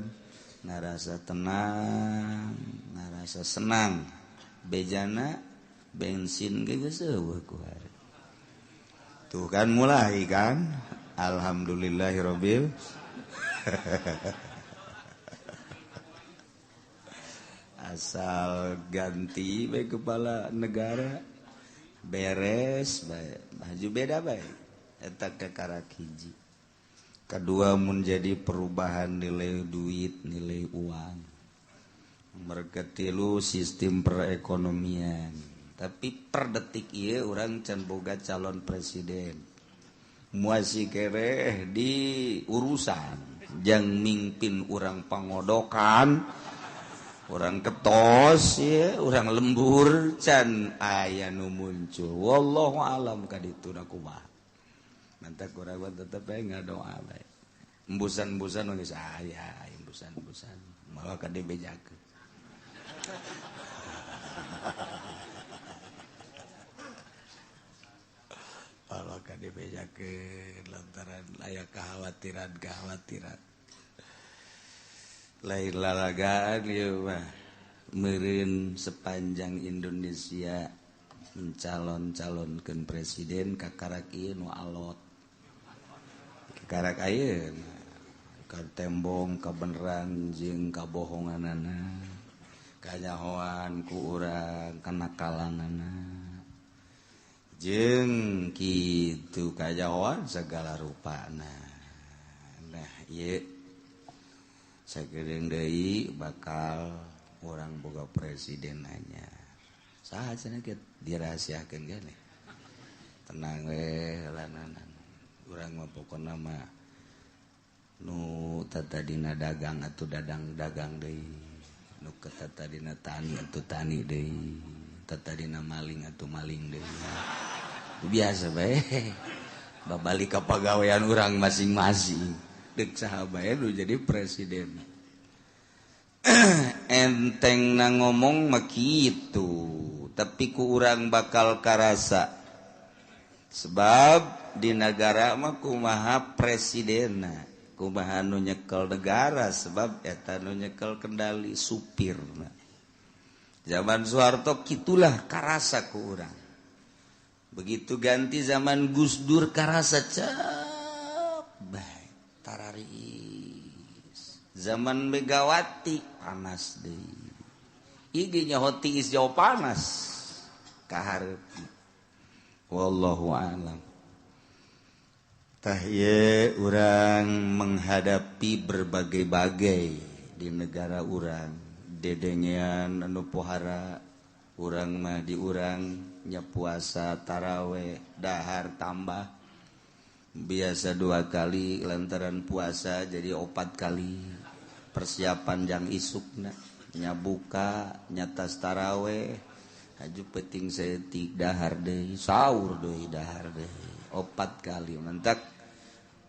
ngarasa tenang ngarasa senang bejana bensin ge geus eueuh ku hari tuh kan mulai kan alhamdulillahirabbil asal ganti bae kepala negara beres bae baju beda bae eta kekarak hiji kedua menjadi perubahan nilai duit nilai uang mereka tilu sistem perekonomian tapi per detik ieu urang can boga calon presiden muasi kere di urusan jang mimpin urang pangodokan urang ketos ya urang lembur can aya nu muncul wallahu alam kadituna kumaha mantak urang tetep bae ngadoa bae embusan-embusan geus aya embusan-embusan malah kadebejakeun kalau kadebejakeun lantaran aya kekhawatiran lain lalagaan ieu mah meureun sepanjang Indonesia mencalon-calonkeun presiden kakarak ieu nu alot kakarak ayeuna ka tembong kabeneran jeung kabohonganana kanyahoan ku urang kanakalanana jeung kitu kanyahoan segala rupana nah ieu sagedeung deui bakal urang boga presiden anyar saha cenah kieu dirahasiakeun gane tenang we lananan urang mah pokona mah nu tatadina dagang atuh dagang deui nu tatadina tani atuh tani deui tatadina maling atuh maling deui biasa bae babalik ka pagawean urang masing-masing deuk saha bae nu jadi presiden enteng na ngomong mah kitu tapi ku urang bakal karasa sebab di negara mah kumaha presidenna kumaha nu nyekel negara sebab eta nu nyekel kendali supirna zaman Soeharto kitulah karasa ku urang begitu ganti zaman Gus Dur karasa cep bae tararis zaman Megawati panas deui ieu nyaho tiis jauh panas kahareup wallahu a'lam tah ye urang menghadapi berbagai-bagai di negara urang dedengean anu pohara urang mah di urang nya puasa tarawih dahar tambah biasa 2 kali lantaran puasa jadi 4 kali persiapan jang isukna nya buka nya tas tarawih haju penting setik dahar deui sahur deui dahar deui 4 kali mentak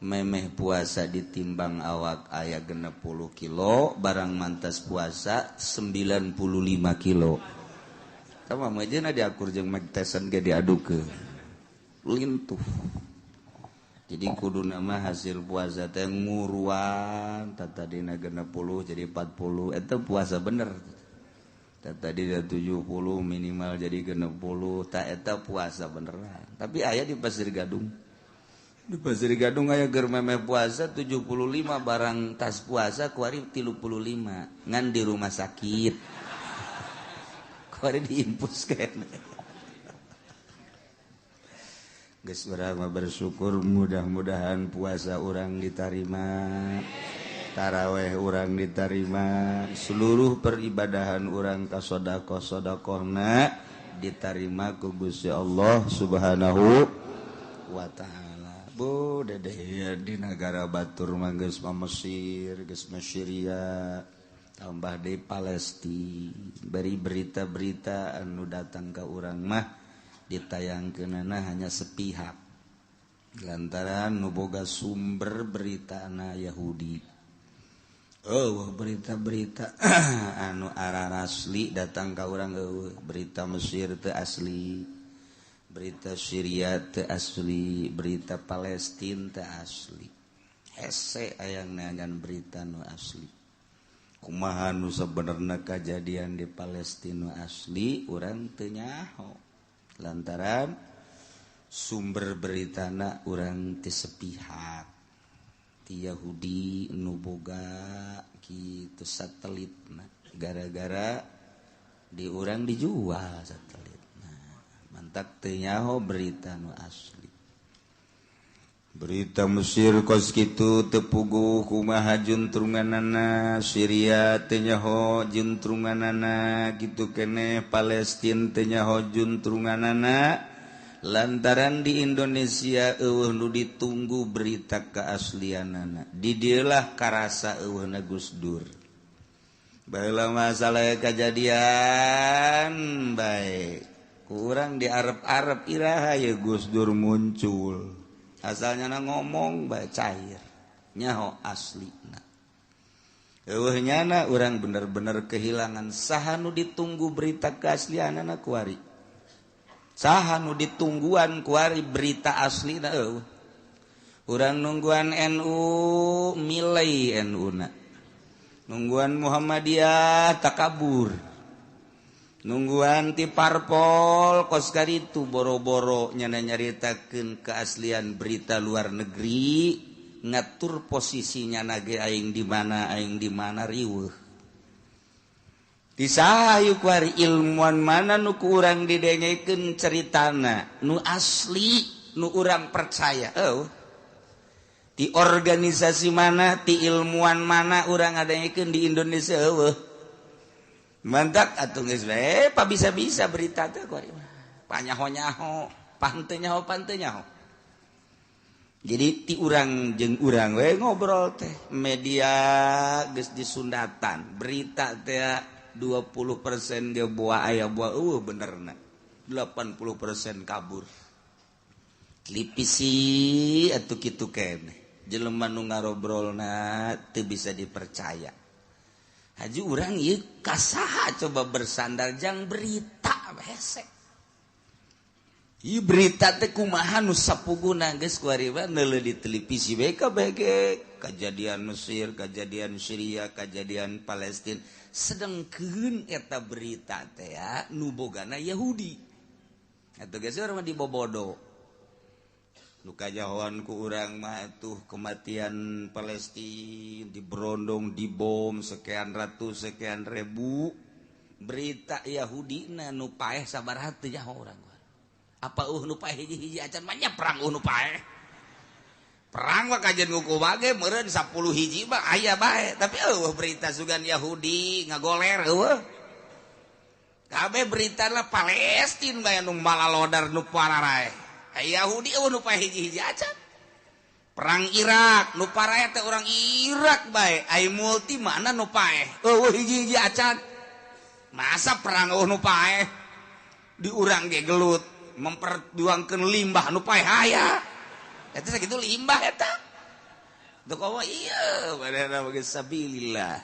memeh puasa ditimbang awak aya 60 kilo barang mantas puasa 95 kilo sama meujeuna diakur jeung Mike Tyson ge diadukeun lintuh jadi kuduna mah hasil puasa teh nguruan tadina 60 jadi 40 eta puasa bener tadi 70 minimal jadi 60 tak eta puasa beneran tapi aya di Pasir Gadung aya keur memeh puasa 75 barang tas puasa kuari 35 ngan di rumah sakit kuari diinfus kene geus urang mah bersyukur mudah-mudahan puasa urang ditarima taraweh urang diterima seluruh peribadahan urang ka sedekah-sedekahna diterima ku Gusti Allah Subhanahu wa taala. Bu dedeh di negara batur mah geus Mesir, geus Syria, tambah di Palestina. Bari berita-berita anu datang ka urang mah ditayangkeunana hanya sepihak. Lantaran nu boga sumber beritana Yahudi. Oh berita-berita anu arah asli datang ka urang berita Mesir teu asli, berita Syria teu asli, berita Palestina teu asli. Hese aya ngan berita nu asli. Kumaha nu sabenerna kajadian di Palestina asli urang teu nyaho. Lantaran sumber beritana urang teu sepihak. Yahudi nu boga kitu satelitna gara-gara di urang dijual satelitna mantak teu nyaho berita nu asli berita Mesir kos kitu tepuguh kumaha juntrunganana Syria teu nyaho juntrunganana kitu keneh Palestina teu nyaho juntrunganana lantaran di Indonesia eueuh nu ditunggu berita keaslianana di dieulah karasa eueuhna Gus Dur baheula masalah kejadian baik kurang di Arab-Arab iraha ya Gus Dur muncul asalnya ngomong bae cair nyaho aslina eueuh nyana urang bener-bener kehilangan saha nu ditunggu berita keaslianana kuari saha nu ditungguan kuari berita aslina eueuh urang nungguan NU milai NU na nungguan Muhammadiyah takabur nungguan ti parpol kos karitu boro-boro nyaritakeun keaslian berita luar negeri ngatur posisinya nage aing di mana riweuh di saha ieu kuari ilmuwan mana nu ku urang didengekeun ceritana nu asli nu urang percaya di organisasi mana ti ilmuwan mana urang ngadengekeun di Indonesia mantak atuh geus bae pa bisa-bisa berita teh kuari panyaho-nyaho panteu nyaho jadi ti urang jeung urang we ngobrol teh media geus disundatan berita teh 20% dia buah aya buah benerna 80% kabur lipisi atuh kitu keneh jelema nu ngarobrolna teu bisa dipercaya haji urang ieu kasaha coba bersandar jang berita hese ieu berita teh kumaha nu sapuguna geus kuari mah neuleuh di televisi bae kabeh kejadian Mesir kejadian Syria kejadian Palestina sedengkeun eta berita teh nu bogana Yahudi atuh geus urang mah dibobodo nu kajahoan ku urang mah tuh kematian Palestina diberondong dibom sekian ratus sekian ribu berita Yahudina nu paeh sabaraha teu nyaho urang apa nu paeh hiji-hiji acan mah nya perang nu paeh perang mah kajen nguku bage meureun 10 hiji mah aya bae tapi berita sugan Yahudi ngagoler kabeh berita lah Palestina bae nu malalodar nu pararae Yahudi nu paeh hiji-hiji acan perang Irak nu paraya teh orang Irak bae ai multi mana nu paeh hiji-hiji acan masa perang nu paeh di urang ge gelut memperjuangkeun limbah nu paeh aya eta sakitu limbah eta teu komo ieu badana bagi sabilillah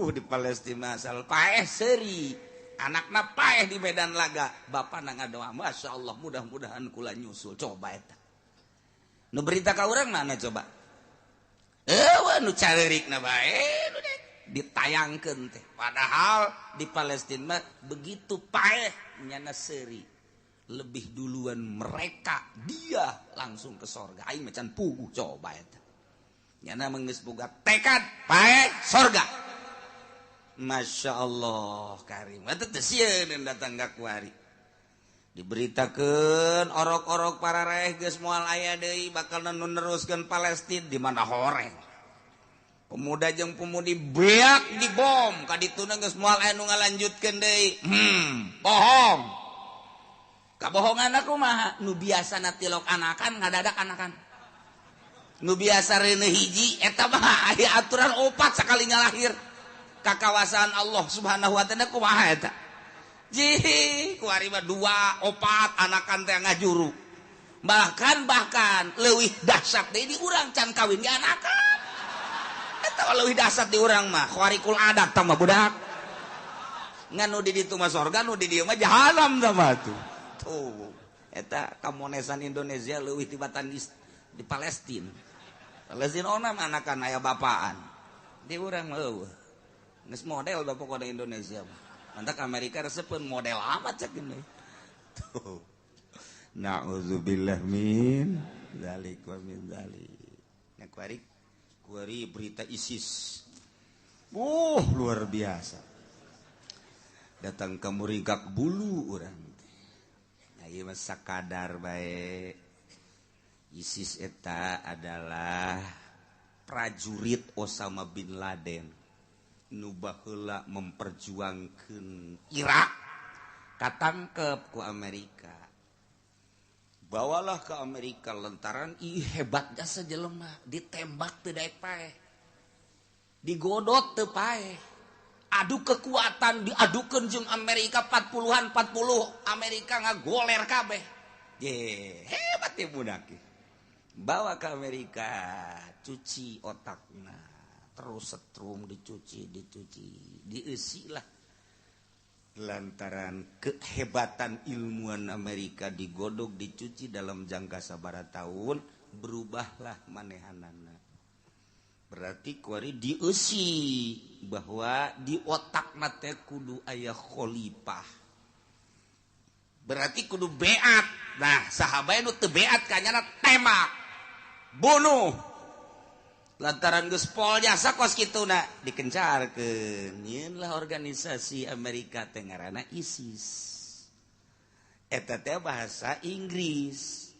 di Palestina asal paeh seuri anakna paeh di Medan Laga bapana ngadoa Masya Allah mudah-mudahan kula nyusul coba eta nu berita ka urang mana coba nu careurikna bae nu ditayangkeun teh padahal di Palestina begitu paeh nyana seuri lebih duluan mereka dia langsung ke sorga aing macan puguh coba eta nyana geus boga tekad paeh sorga Masya Allah karim eta teh sieun datang ka kuari diberitakeun orok-orok para raeh geus moal aya deui bakal neruskeun Palestina di mana horeng pemuda jeung pemudi beak dibom ka dituna geus moal aya nu ngalanjutkeun deui bohong kabohonganna kumaha nu biasana tilok anakan ngadadak anakan nu biasa reuneuh hiji eta mah aya aturan 4 sakali lahir kakawasan Allah Subhanahu wa taala kumaha eta jih kuari mah 2 4 anakan teh ngajuru bahkan leuwih dahsyat deui di urang can kawin ge anakan eta leuwih dahsyat di urang mah khariqul adat tah mah budak ngan nu di ditu mah sorga nu di dieu mah jahanam tah mah tuh eta kamonesan Indonesia leuwih tibatan di Palestina ona mah anakan aya bapaan di urang mah eueuh geus model da pokona Indonesia mah. Mantak Amerika resepkeun model amat cek ini. Tuh. Nauzubillah min dzalik wa min dzalik. Nya kuari berita ISIS. Luar biasa. Datang ke Murigak Bulu urang. Nah, ieu mah sakadar bae. ISIS eta adalah prajurit Osama bin Laden nu baheula memperjuangkeun Irak katangkep ku Amerika. Bawalah ke Amerika lantaran hebat jasa jelema ditembak teu daek paeh. Digodot teu paeh. Adu kekuatan diadukeun jeung Amerika 40 Amerika ngagoler kabeh. Ye, hebat ya budak. Bawa ke Amerika, cuci otakna, terus setrum dicuci, diisi lah. Lantaran kehebatan ilmuwan Amerika digodok, dicuci dalam jangka sabara tahun, berubahlah manehanana. Berarti kuari diisi bahwa di otakna teh kudu aya khalifah. Berarti kudu beat. Nah, sahabat nu teu beat kanyana tembak. Bunuh lantaran geus pol jasa kos kituna dikencarkeun. Nyeun lah organisasi Amerika teh ngaranna ISIS. Eta teh bahasa Inggris.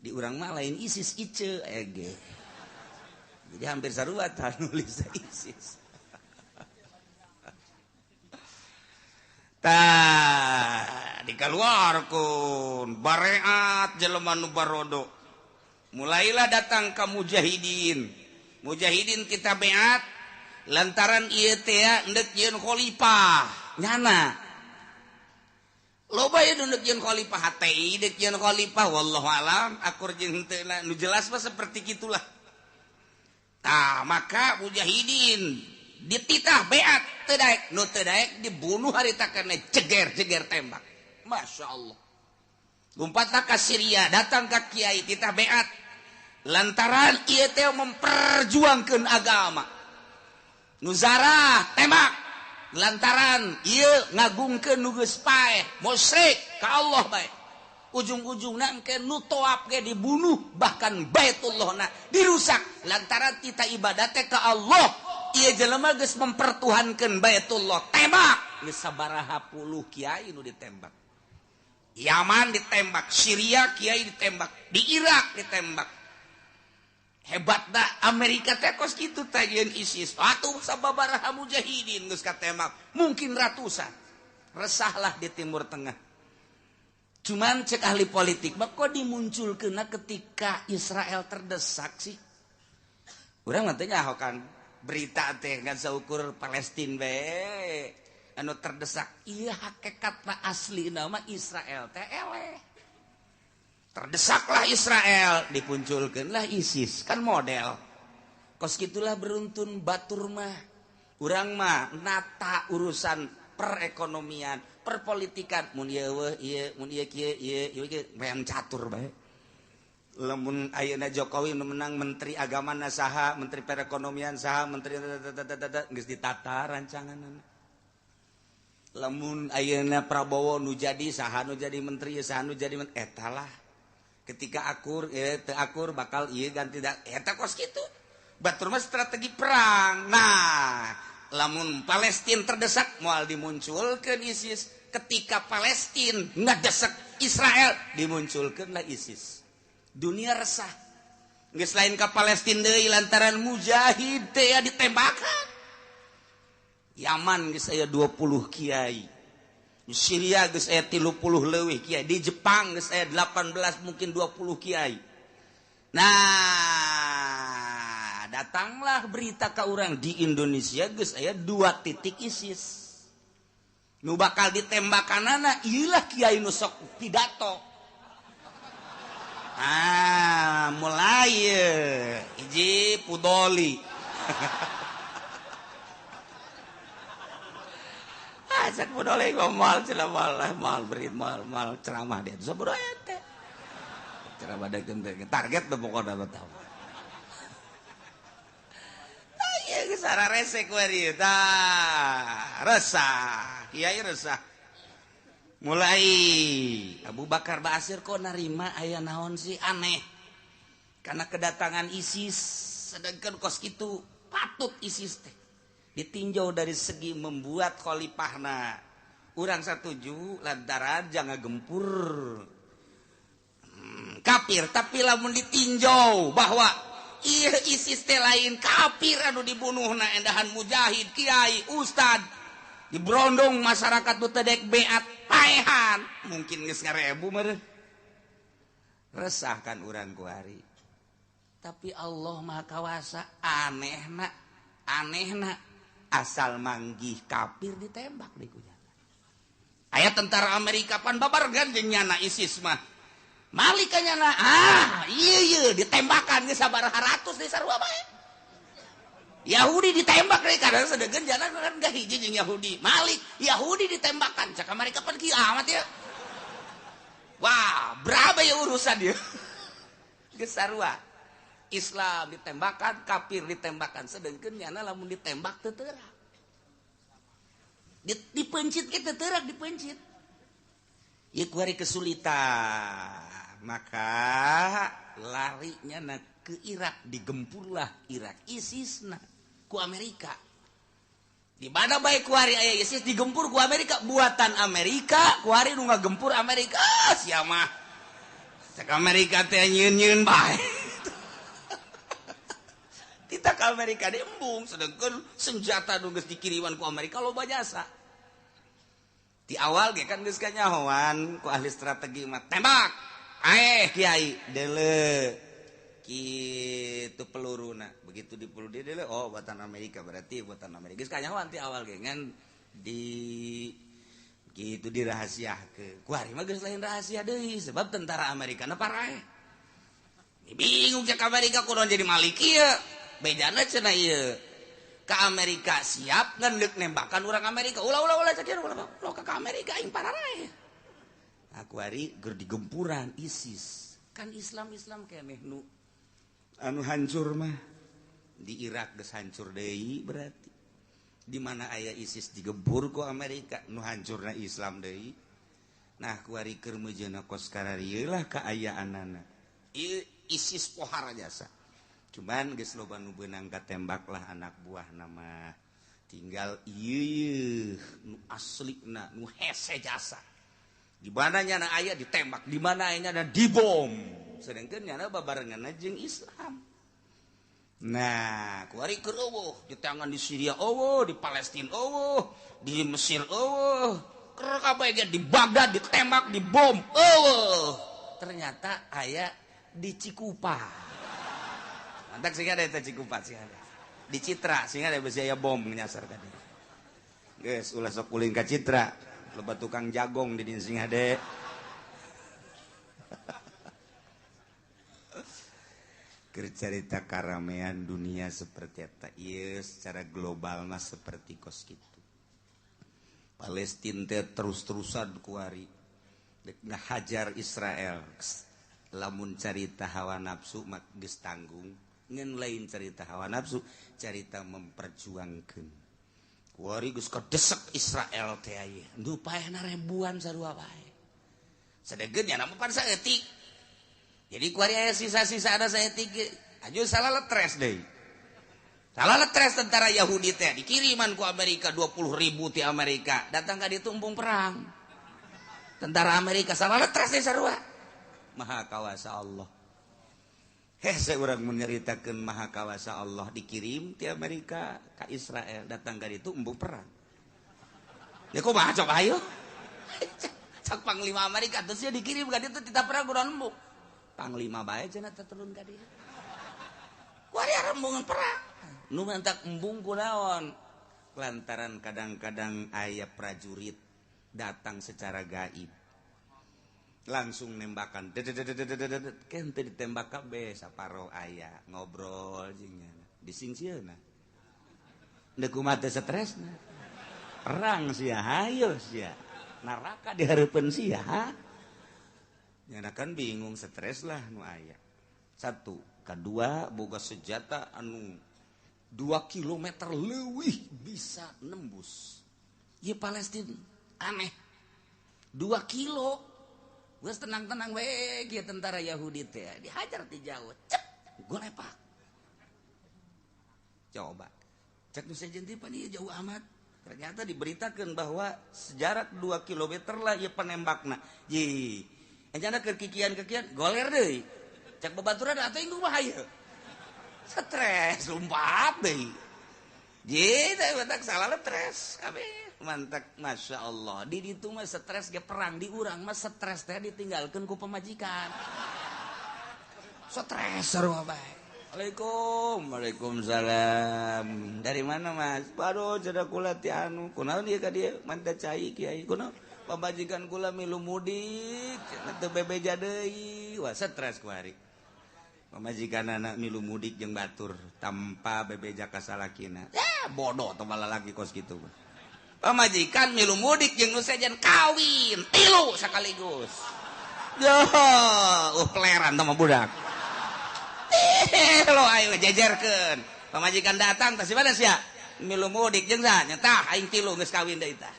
Di urang mah lain ISIS ice ege. Jadi hampir sarua tah nulis ISIS. Tah dikaluarkeun bareat jelema nu barodo. Mulailah datang ke mujahidin kita beat lantaran ieu teh endek yeun khalifah nyana loba ye endek yeun khalifah HTI endek yeun khalifah wallahu alam akur jeung teu nu jelas mah seperti gitulah. Tah maka mujahidin dititah beat teu daek nu teu daek dibunuh harita kana jeger tembak. Masyaallah. Lompatna ka Syria datang ka kiai titah beat lantaran ieu teh memperjuangkeun agama. Nuzara tembak lantaran ieu ngagungkeun nu geus paeh musyrik ka Allah bae. Ujung-ujungna engke nu toab ge dibunuh bahkan Baitullahna dirusak lantaran kita ibadat teh ka Allah. Ieu jelema geus mempertuhankeun Baitullah tembak geus sabaraha puluh kiai nu ditembak. Yaman ditembak, Syria kiai ditembak, di Irak ditembak. Hebat dah Amerika teh kos kitu teh yeun ISIS. Atuh sababaraha mujahidin geus katembak, mungkin ratusan. Resahlah di Timur Tengah. Cuman cek ahli politik, kok dimunculkeunna ketika Israel terdesak sih? Urang mah teh nyahokan berita teh ngan saukur Palestina bae anu terdesak. Iya hakikatna asli nama Israel teh eleh. Terdesaklah Israel, dipunculkanlah ISIS, kan model. Kos gitulah beruntun batur mah. Urang mah nata urusan perekonomian, perpolitikan. Mun ieu ieu, mun ieu kieu ieu mayan catur bae. Lamun ayeuna Jokowi nu menang menteri agama saha, menteri perekonomian saha, menteri geus ditata rancanganna. Lamun ayeuna Prabowo nu jadi saha nu jadi menteri saha nu jadi eta lah. Ketika akur teu akur bakal ieu ganti eta kos kitu. Batur mah strategi perang. Nah, lamun Palestina terdesak moal dimunculkeun ISIS. Ketika Palestina ngadesak Israel dimunculkeunlah ISIS. Dunia resah. Geus lain ka Palestina deui lantaran mujahid teh ditembakan. Yaman geus aya 20 kiai. Di Syria geus aya 30 leuwih kiai, di Jepang geus aya 18 mungkin 20 kiai. Nah, datanglah berita ka urang di Indonesia geus aya 2 titik ISIS. Nu bakal ditembakanana ieu lah kiai nu sok pidato. Mulai hiji Pudoli. Sak budole ngomong mal berit mal ceramah dia sabaraha teh. Ceramah dakeun teh target teh pokona mah tahu. Tah ieu geus sararese ku ari tah. Resah, kiai resah. Mulai Abu Bakar Ba'asyir kok narima aya naon sih aneh. Karena kedatangan ISIS sedangkan kos kitu patut ISIS teh ditinjau dari segi membuat khalifahna. Urang satuju lantaran jangan gempur kafir tapi lamun ditinjau bahwa ISIS teh lain kafir anu dibunuhna endahan mujahid kiai ustad diberondong masyarakat tu tedek beat paehan mungkin geus ngarebu meureun resahkan urang kuari tapi Allah Maha Kawasa anehna asal manggih kafir ditembak di kujana aya tentara Amerika pan babargan jeung nyana ISIS mah malikanya iya ditembakan geus sabaraha ratus di sarua bae Yahudi ditembak deui kadang sedegen jalan kan gak hiji jeung Yahudi malik Yahudi ditembakkan cak Amerika pan kiamat ya wah berapa ya urusan dia geus sarua Islam ditembakkan kafir ditembakkan sedengkeun nyana lamun ditembak teu teurak dipencit ke teu teurak dipencit ieu kuari kesulitan maka larinya ke Irak digempurlah Irak ISIS ku Amerika di mana baik kuari aya ISIS digempur ku Amerika buatan Amerika kuari nu ngagempur Amerika sia mah cek Amerika teh nyieun-nyieun bae kita ke Amerika diembung sedangkan senjata nu geus dikiriman ku Amerika loba jasa di awal ge kan geus kanyahoan ku ahli strategi mah tembak kiai dele kitu peluruna begitu dipeluru dia dele oh buatan Amerika berarti buatan Amerika geus kanyahoan ti awal ge ngan di gitu dirahasiakeun kuari mah geus lain rahasia deui sebab tentara Amerika na parae bingung cek Amerika kunaon jadi malik ieu bedana cenah ieu ka Amerika siap ngan deuk nembakan urang Amerika ulah cek ieu ulah ka Amerika aing pararae aku hari ger digempuran ISIS kan Islam keneh nu anu hancur mah di Irak geus hancur deui berarti di mana aya ISIS digempur ku Amerika nu hancurna Islam deui nah ku hari keur meujeuna kos kararieu lah kaayaanana ieu ISIS pohara jasa cuman geus loba nu beunang katembak lah anak buah nama tinggal ieu nu aslina nu hese jasa di mana nyana aya ditembak di mana aya nyana dibom sedangkeun nyana babarengan jeung Islam nah kuari keur eueuh di tangan di Syria eueuh di Palestina eueuh di Mesir eueuh keur kabeh ge di Baghdad ditembak dibom eueuh ternyata aya di Cikupa mantak sing ada eta Cikupa sing ada di Citra sing ada besi aya bom nyasar tadi geus ulah sok ulin ka Citra loba tukang jagong di dieu sing hade keur carita karamean dunia seperti eta ieu secara global mah seperti kos kitu Palestina teh terus-terusan kuari dek ngahajar Israel lamun carita hawa nafsu mah geus tanggung ngan lain carita hawa nafsu carita memperjuangkeun kuari geus kadesek Israel teh aya nu paehna ribuan sarua bae sadeugeun nya mah pan saeutik jadi kuari aya sisa-sisa ada saeutik aju salah letres deui salah letres tentara Yahudi teh dikiriman ku Amerika 20.000 ti Amerika datang ka ditu embung perang tentara Amerika salah letres deui sarua Maha Kawasa Allah hese urang menyaritakeun Maha Kawasa Allah dikirim ti Amerika ka Israel datang ka ditu embung perang ya kumaha coba ayo cak panglima Amerika terus dia dikirim ka ditu tita perang kunaon embung panglima bae cenah turun ka dieu kuari embungan perang nu mantak embung kunaon lantaran kadang-kadang aya prajurit datang secara gaib langsung nembakan kente ditembak kabeh saparo aya ngobrol jeung nya disingcieuna deuk kumaha teh stresna perang sia hayo sia neraka dihareupeun sia nyana kan bingung stres lah nu aya satu kadua boga senjata anu 2 kilometer leuwih bisa nembus ieu Palestina aneh 2 kilo geus tenang-tenang we kieu tentara Yahudi teh dihajar ti jauh cep golepak coba cek nu sejen ti pan ieu jauh amat ternyata diberitakeun bahwa sejarak 2 kilometer lah ieu penembakna Encana kekikian goler deh. Cek babaturan atau ingkung bahaya. Stres, lompat deh. Jadi batak salah stres. Mantap, masya Allah. Di itu mah stres ge perang di urang mah stres teh ditinggalkan ku pemajikan. Stres sarua bae. Waalaikumsalam. Dari mana mas? Baru cerita kula ti anu. Kunaon dia ka dia mantap cai kiai. Kunaon? Pamajikan kula milu mudik. Teu bebeja deui. Wah stres ku hari. Pamajikan anak milu mudik jeung batur tanpa bebeja ka salakina. Ya bodoh teu lalaki kos kitu. Pamajikan milu mudik jeung nu sejen kawin 3 sakaligus. Yo, kleran teh mah budak. Lo ayo ngejejerkeun. Pamajikan datang teh si mana sia? Milu mudik jeung sa nyetah aing 3 geus kawin deui tah.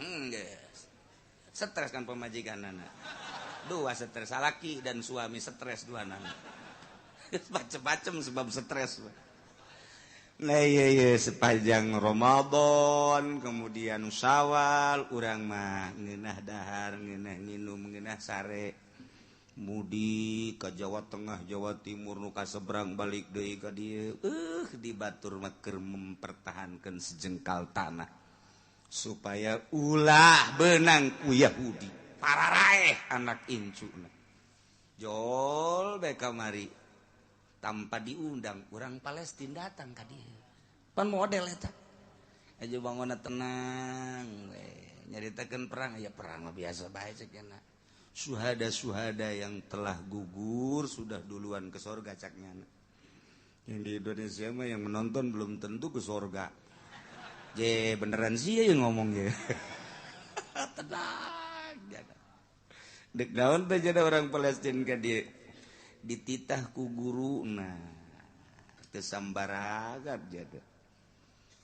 Geus. Stres kan pamajikanana. 2 stres laki dan suami stres 2 anak. Macem-macem sebab stres. Nah iya sepanjang Ramadan kemudian Syawal urang mah ngeunah dahar ngeunah nginum ngeunah sare mudik ka Jawa Tengah Jawa Timur nu kaseberang balik deui ka dieu di batur mah keur mempertahankan sejengkal tanah supaya ulah benang ku Yahudi para raeh anak incuna jol bae kamari tanpa diundang urang Palestina datang ka dieu pan model eta aja bangunna tenang we nyaritakeun perang ya perang mah biasa bae cenah suhada yang telah gugur sudah duluan ke sorga caknya. Yang di Indonesia mah yang menonton belum tentu ke sorga. Beneran sih yang ngomong ya. Tenang. Dek daun teh jadi orang Palestina ka dia dititah ku guru nah kesambaragat jadi.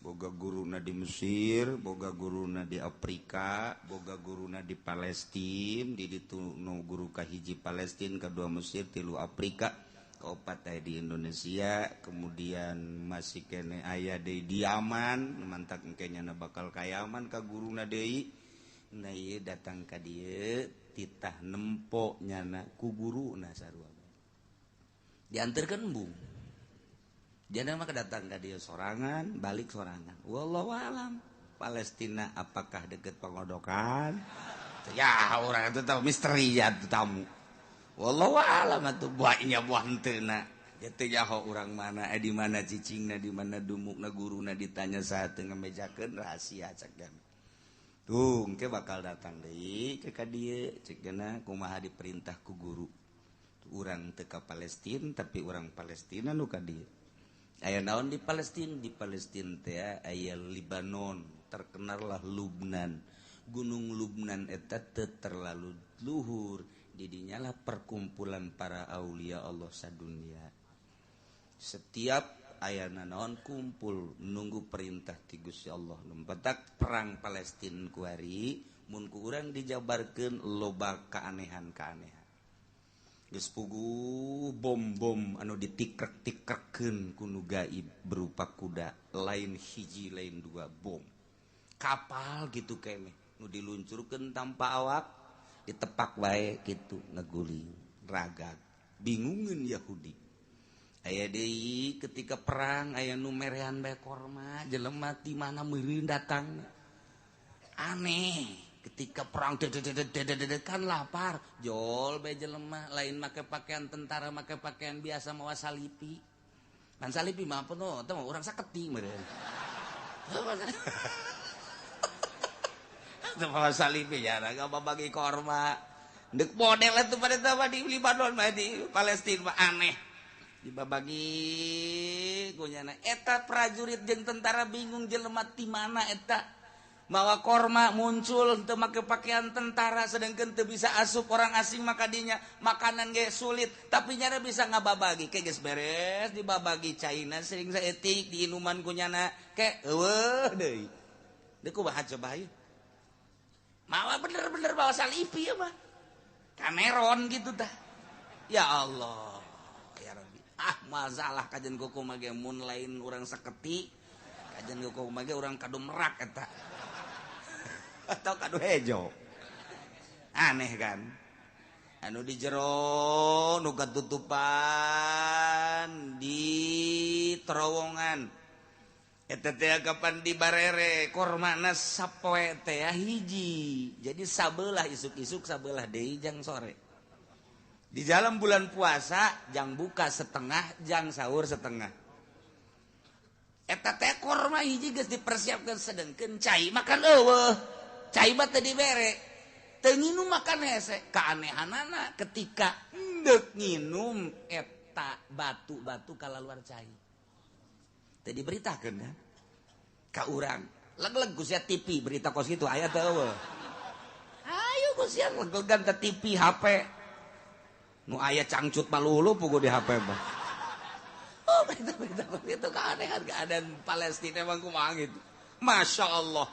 Boga guruna di Mesir, boga guruna di Afrika, boga guruna di Palestina, di ditu no guru kahiji Palestina, kedua Mesir, 3 Afrika, keopat aya di Indonesia, kemudian masih kene aya di Yaman, mantak engkenya na bakal ka Yaman ka guruna deui. Nah ieu datang ka dieu titah nempo nyana ku guruna sarua. Dianterkeun embung. Jangan maka datang ke dia sorangan, balik sorangan. Wallahu alam. Palestina apakah dekat pengodokan? Ya orang itu tahu misteri ya itu tamu. Wallahu alam atuh buahnya buah henteu Ya teu nyaho urang mana, di mana cicingna, di mana dumukna guruna ditanya saat teu ngamejakeun rahasia cek dan. Tuh, engke bakal datang deui ke dieu ceukna kumaha diperintah ku guru. Urang teu ka Palestina tapi urang Palestina nu ka dieu. Aya naon di Palestina teh aya Libanon, terkenallah Lubnan. Gunung Lubnan eta teu terlalu luhur, didinyalah perkumpulan para aulia Allah sadunya. Setiap ayana naon kumpul nunggu perintah ti Gusti Allah. Lempetak perang Palestina ku ari mun ku urang dijabarkeun loba keanehan-keanehan. Geus puguh bom-bom anu ditikrek-tikrekeun ku nu gaib berupa kuda, lain hiji lain 2 bom. Kapal gitu keneh nu diluncurkeun tanpa awak, ditepak wae kitu ngeguling, ragag. Bingungeun Yahudi. Aya deui ketika perang aya nu merehan bae korma, jelema ti mana meureun datang. Aneh. Ketika perang kan lapar jol bae jelema lain make pakaian tentara make pakaian biasa mawa salipi kan salipi mah apa no teh urang saketi meureun teh mawa salipi ya enggak babagi korma deuk model itu pada teh di Libanon mah di Palestina mah aneh dibabagi kunyana eta prajurit jeung tentara bingung jelema ti mana eta mawa korma muncul teu make pakaian tentara sedangkan teu bisa asup orang asing maka dinya makanan ge sulit tapi nyana bisa ngababagi ke geus beres dibabagi caina sering saeutik di inuman kunyana ke eueuh deui deuk kumaha coba ieu mawa bener-bener bawa salipi ya mah kameron gitu tah ya Allah ya Rabbi masalah kajen kuku mah ge mun lain urang saketi kajen kuku mah ge urang kadu merak eta atau kado hejo aneh kan anu di jero nu katutupan di terowongan eta teh kapan di barere kormana sapoe teh hiji jadi sabelah isuk-isuk sabelah deui jang sore di dalam bulan puasa jang buka setengah jang sahur setengah eta teh korma hiji geus dipersiapkeun sedengkeun cai makan eueuh cai mah teu dibere teu nginum makan hese keanehanana ketika hendeuk nginum eta batu-batu kalaluar cai teu diberitakeun ya ka urang leg-leg ku sia TV berita kos kitu aya teu eueuh ayo ku sia leg-legan teh TV HP nu aya cangcut malulu pugu di HP mah oh berita itu keadaan Palestina emang kumaha gitu Masya Allah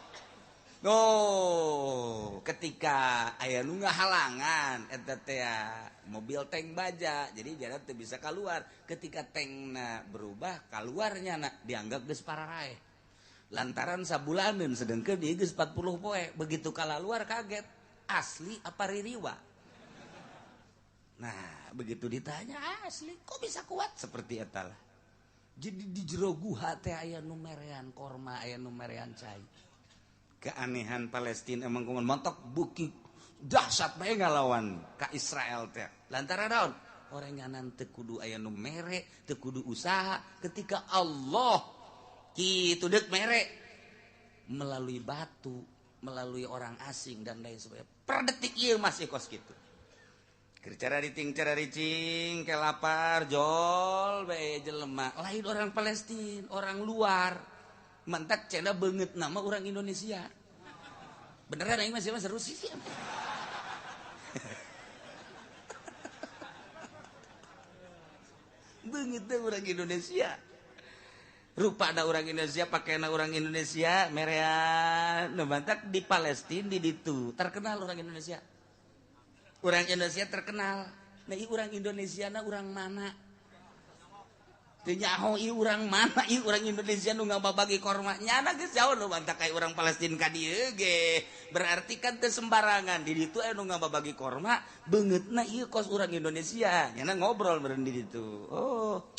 oh ketika aya nu ngahalangan eta teh mobil tank baja jadi jarak teu bisa keluar ketika tankna berubah keluarnya dianggap geus pararae lantaran sabulaneun sedengkeun ieu geus 40 poe begitu kalaluar kaget asli apa ririwa nah begitu ditanya asli kok bisa kuat seperti eta lah jadi di jero guha teh aya nu merean korma aya nu merean cai keanehan Palestina emang kumaha montok buki dahsyat bae ngalawan ka Israel teh lantaran naon orenganan teu kudu aya nu mere teu kudu usaha ketika Allah kitu deuk mere melalui batu melalui orang asing dan lain sebagainya per detik ieu masih kos kitu cara ricing ke lapar jol bae jelema lain orang Palestina orang luar mantak cenah beungeut nama orang Indonesia beneran aing masih seru sih beungeut orang Indonesia rupana orang Indonesia pakaian orang Indonesia merean nu mantak di Palestina di ditu terkenal orang Indonesia orang Indonesia terkenal nah ieu orang Indonesia na urang mana teu nyaho ieu urang mana ieu urang Indonesia nu ngababagi korma nyana geus jauh nu bantak kayak urang Palestina ka dieu ge berarti kan teu sembarangan di ditu anu ngababagi korma beungeutna ieu kos urang Indonesia nyana ngobrol beureun di ditu oh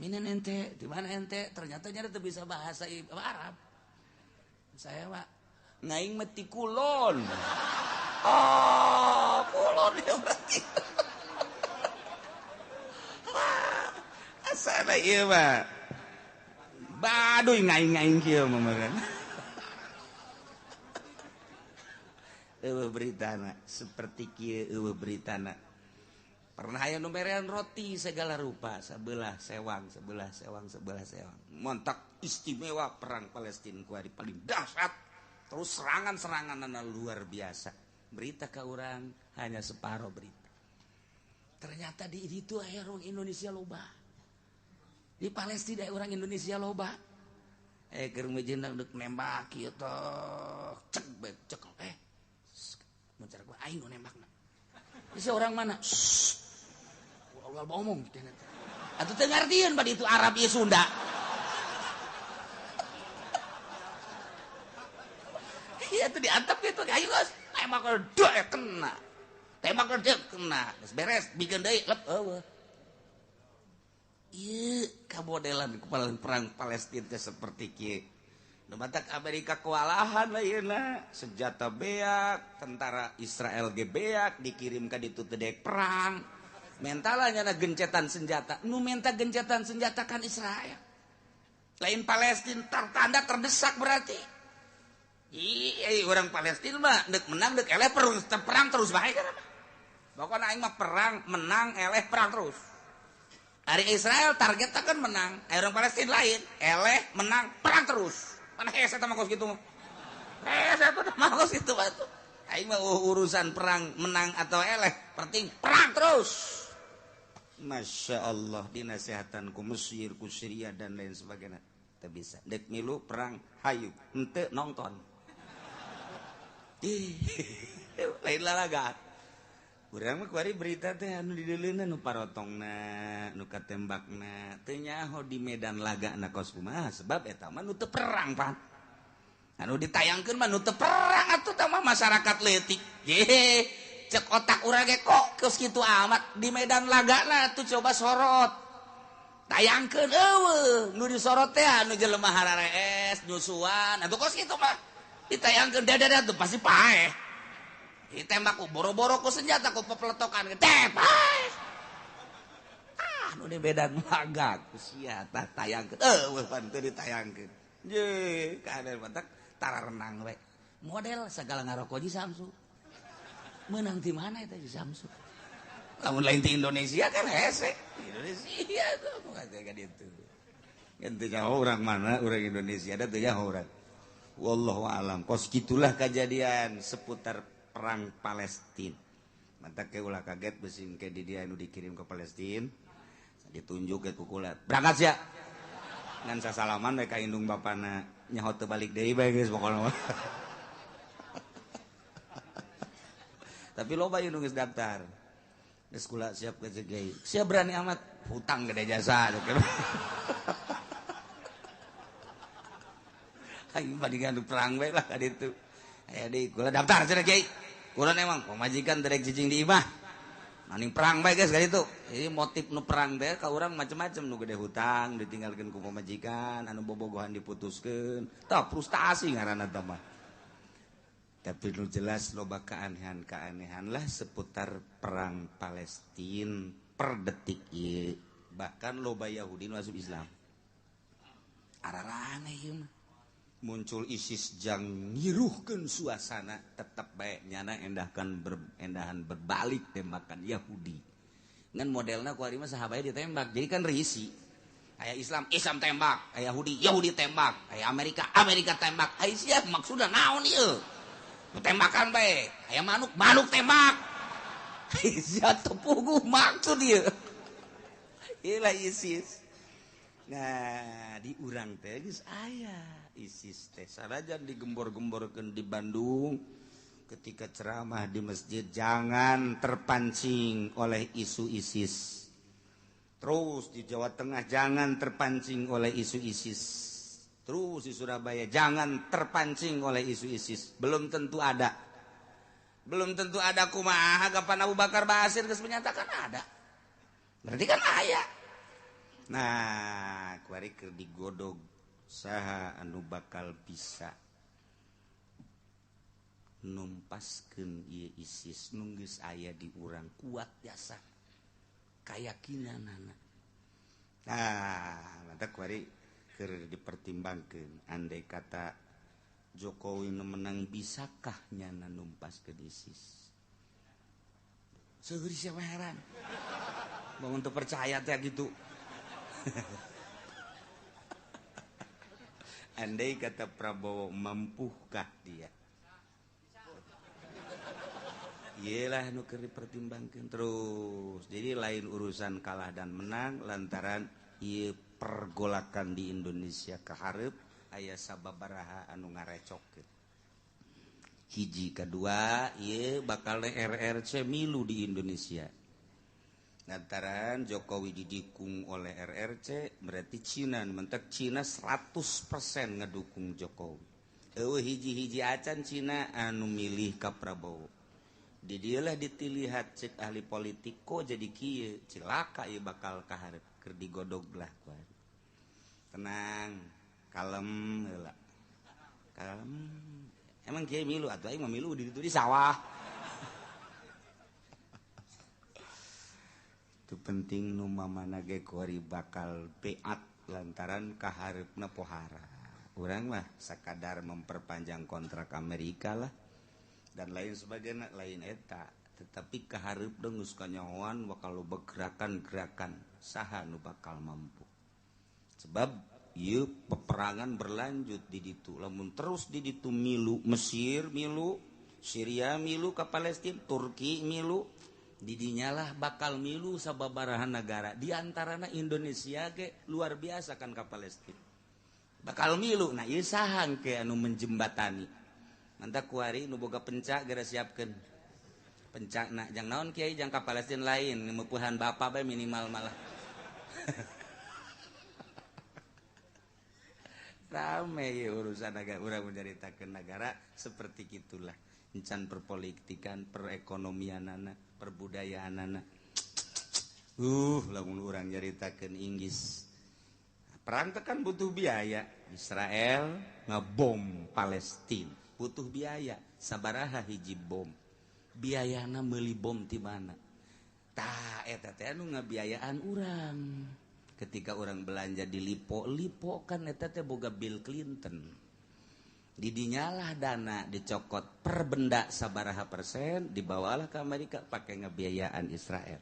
minen ente di mana ente ternyata nyana teu bisa bahasa Arab saya mah ngaing meti kulon oh kulon ya berarti asana ieu mah baduy ngaing-ngaing kieu mah meureun eueuh beritana seperti kieu eueuh beritana pernah aya nu merean roti segala rupa sebelah sewang montak istimewa perang Palestina ku ari paling dahsyat terus serangan-seranganna luar biasa berita ke orang hanya separuh berita ternyata di itu aya orang Indonesia loba di Palestina orang Indonesia loba keur mejeun deuk nembak kieu toh cek mencar gua aing nu nembakna bisa orang mana Allah ngomong atuh teu ngartieun bade itu Arab ieu Sunda iya tuh diantep gitu ayo guys tembak dek kena tembak dek kena beres bikin deui lep eueuh ieu kamodelan kepala perang Palestina teh seperti kieu nu batak Amerika kewalahan layeuna senjata beak tentara Israel ge beak dikirim ka ditu teh dek perang mentalnya na gencetan senjata nu minta gencetan senjata kan Israel lain Palestina tertanda terdesak berarti iya orang Palestina mah dek menang dek eleh perang terus bae kan pokoknya aing mah perang menang eleh perang terus hari Israel targetnya kan menang orang Palestina lain eleh menang perang terus mana hese teh mah kos kitu hese teh mah kos kitu batu aing mah urusan perang menang atau eleh penting perang terus Masya Allah dinasehatan ku Mesir ku Syria dan lain sebagainya teu bisa dek milu perang hayu henteu nonton lain lalaga urang mah kuari berita teh anu dideuleunan nu parotongna nu katembakna teu nyaho di medan lagana kos kumaha sebab eta mah nu teu perang pan anu ditayangkeun mah nu teu perang atuh tah mah masyarakat leutik ye cek otak urang ge kok geus kitu amat di medan lagana tuh coba sorot tayangkeun eueuh nu disorot teh anu jelema hararees nyusuan atuh kos kitu mah ditayangkeun dadada tuh pasti paeh ditembak ku boro-boro ku senjata ku pepletokan teh paeh nu di medan laga ku sia tah tayangkeun eueuh pan teu ditayangkeun ye kader matak tara renang we model segala ngaroko di Samsu menang di mana itu di Samsu lamun lain di Indonesia kan hese Indonesia tuh kayak gitu ente jauh orang mana orang Indonesia ada tuh ya orang wallahu alam kos gitulah kejadian seputar perang Palestina mata ke ulah kaget besing ke di dia anu dikirim ke Palestina ditunjuk ke kukulat berangkat sia ngan sasalaman we ka indung bapana nyaho teu balik deui bae geus pokona tapi loba yang nunggu daftar geus kula siap ke jegei siap berani amat hutang gede jasa aing bandingan perang we lah ka ditu aya deui kula daftar cenah kiai kula emang pamajikan derek jijing di imah maning perang bae guys ka ditu jadi motif nu perang teh ka urang macem-macem nu gede hutang ditinggalkeun ku pamajikan anu bobogohan diputuskeun tah frustasi ngaranna teh mah tapi nu jelas loba keanehan-keanehan lah seputar perang Palestina per detik ieu bahkan loba Yahudi nu asup Islam ararane ieu mah muncul ISIS jang ngiruhkeun suasana tetep bae nyana endahan berbalik tembakan Yahudi ngan modelna ku ari mah saha bae ditembak jadi kan risi aya Islam tembak aya Yahudi tembak aya Amerika tembak ai sia maksudna naon ieu tembakan bae aya manuk tembak sia tepuguh maksud ieu ieu ISIS nah di urang teh geus aya ISIS teh sanajan digembor-gemborkeun di Bandung ketika ceramah di masjid jangan terpancing oleh isu ISIS terus di Jawa Tengah jangan terpancing oleh isu ISIS terus di Surabaya jangan terpancing oleh isu ISIS belum tentu ada kumaha kapan Abu Bakar Basir geus menyatakan ada berarti kan aya nah kuari keur digodog saha anu bakal bisa numpaskeun ieu ISIS nu geus aya di urang kuat biasa kayakinanana nah mata kuari keur dipertimbangkeun andai kata Jokowi nu menang bisakah nyana numpaskeun ISIS seueur sia heran mau untuk percaya teh gitu andai kata Prabowo mampukah dia iyalah nu keur dipertimbangkeun terus jadi lain urusan kalah dan menang lantaran ieu pergolakan di Indonesia kaharep aya sababaraha anu ngarecokeun hiji kedua ieu bakal RRC milu di Indonesia lantaran Jokowi didukung oleh RRC berarti Cina mentek Cina 100% ngedukung Jokowi eueuh hiji-hiji acan Cina anu milih ka Prabowo di dieulah ditilihat cek ahli politik kok jadi kieu cilaka ieu bakal kaharep keur digodog belah kuari tenang kalem heula kalem emang kieu milu atuh aing mah milu di ditu di sawah itu penting nu mamana ge kuari bakal beat lantaran kaharepna pohara urang mah sakadar memperpanjang kontrak Amerika lah dan lain sebagainya lain eta tetapi kaharep dong geus kanyahoan bakal loba gerakan-gerakan saha nu bakal mampu sebab ieu peperangan berlanjut di ditu lamun terus di ditu milu Mesir milu Syria milu ka Palestina Turki milu didinyalah bakal milu sababaraha negara di antarana Indonesia ge luar biasa kan ka Palestina bakal milu nah ieu saha ke anu menjembatani mantap kuari nu boga pencak gara siapkeun pencakna jang naon kiai jang ka Palestina lain meupuhan bapa bae minimal malah rame ya urusan negara urang menceritakeun negara seperti gitulah encan perpolitikan, perekonomian anak, perbudayaan anak. Lamun urang nyaritakeun Inggris. Perang tekan butuh biaya. Israel ngebom Palestina, butuh biaya. Sabaraha hiji bom. Biayana meuli bom ti mana? Tah eta teh anu ngabiayaan urang. Ketika orang belanja di Lipo kan eta teh boga Bill Clinton. Didinyalah dana dicokot per benda sabaraha persen dibawalah ke Amerika pakai ngebiayaan Israel.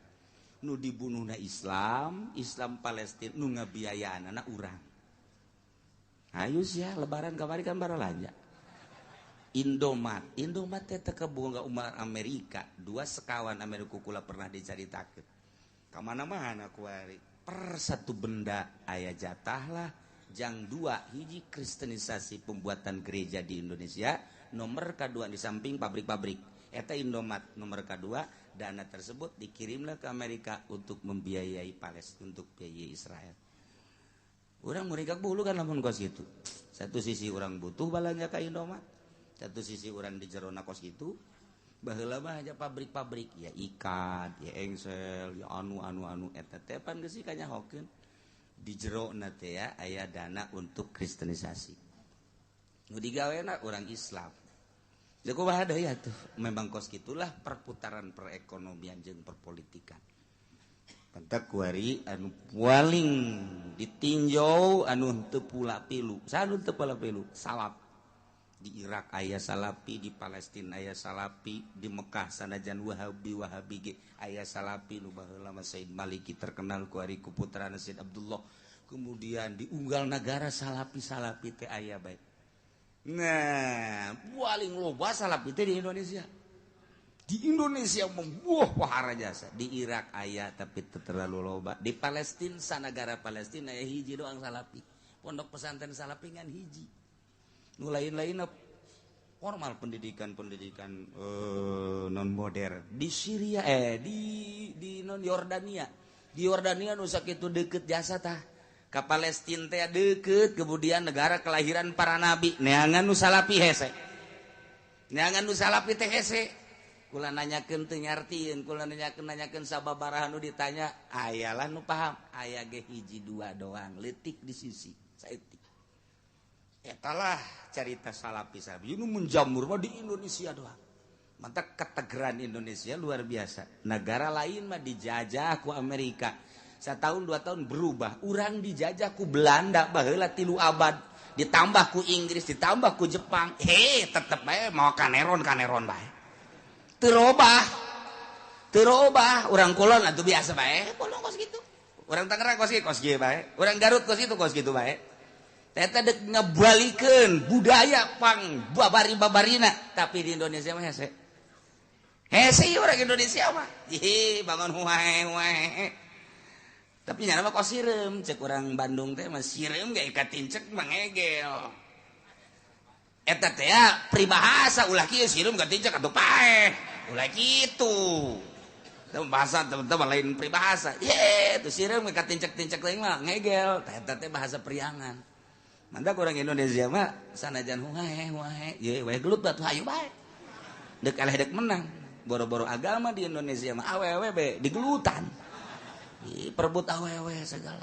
Nu dibunuhna Islam Palestina nu ngabiayaan anak urang. Ayo ya lebaran kamari kan baralanja. Indomat teh teu kebongga umat Amerika, 2 sekawan Amerika kula pernah dicaritakeun. Ka mana-mana kuari per satu benda aya jatah lah. Jang 2 hiji kristenisasi pembuatan gereja di Indonesia, nomor kedua di samping pabrik-pabrik. Eta Indomat nomor kedua, dana tersebut dikirimlah ke Amerika untuk membiayai Palestina, untuk biayai Israel. Urang murigak bulu kan lamun kos gitu. Satu sisi orang butuh balanya ka Indomat, satu sisi orang di jerona kos gitu. Baheula mah aja pabrik-pabrik ya ikat, ya engsel, ya anu eta teh pan geus kanyahokeun. Di jero nate ya aya dana untuk kristenisasi. Nu digawena orang Islam. Jadi kumaha deui atuh? Memang kos gitulah perputaran perekonomian jeung perpolitikan. Pantak kuari anu paling ditinjau anu teu pula pilu. Sanu teu pula pilu? Salap. Di Irak aya salapi, di Palestina aya salapi, di Mekah sanajan Wahabi ge aya salapi nu baheula mah Said Maliki terkenal ku ari kuputrana Said Abdullah. Kemudian di unggal negara salapi teh aya bae. Nah, paling loba salapi teh di Indonesia. Di Indonesia membuah pahara jasa. Di Irak aya tapi teu terlalu loba. Di Palestina sanagara Palestina aya hiji doang salapi. Pondok pesantren salapi ngan hiji. Nu lain-lainna formal pendidikan non modern di Syria di non Yordania. Di Yordania nu sakitu deukeut jasa tah. Ka Palestina teh deukeut, kemudian negara kelahiran para nabi. Neangan nu salapi hese. Neangan nu salapi teh hese. Kula nanyakeun teu nyartieun, kula nanyakeun sababaraha nu ditanya, ayalah nu paham. Aya ge hiji 2 doang, leutik di sisi saeutik. Etalah cerita salapi nu menjamur mah di Indonesia doang. Mantap ketegeran Indonesia luar biasa. Negara lain mah dijajah ku Amerika. 1 tahun 2 tahun berubah. Urang dijajah ku Belanda baheula 3 abad. Ditambah ku Inggris, ditambah ku Jepang. Tetep bae mau kaneron bae. Teu robah. Urang kulon atuh biasa bae. Kulon kos gitu. Urang Tangerang kos kieu bae. Urang Garut kos gitu bae. Eta dek ngebalikeun budaya pang babari-babarina, tapi di Indonesia mah hese. Hese urang Indonesia mah. Bangun huae. Tapi nyana mah kos sireum, cek urang Bandung teh mah sireum ge katincek mah ngegel. Eta teh pribahasa ulah kieu sireum katincek atuh paeh. Ulah kitu. Teu bahasa teman-teman lain pribahasa. Tuh sireum ge katincek-tincek teh mah ngegel. Eta teh bahasa priangan. Mantak orang Indonesia mah sanajan huahe ye wae gelut batu hayu bae dek eleh dek menang boro-boro agama di Indonesia mah awewe be digelutan perebut awewe segala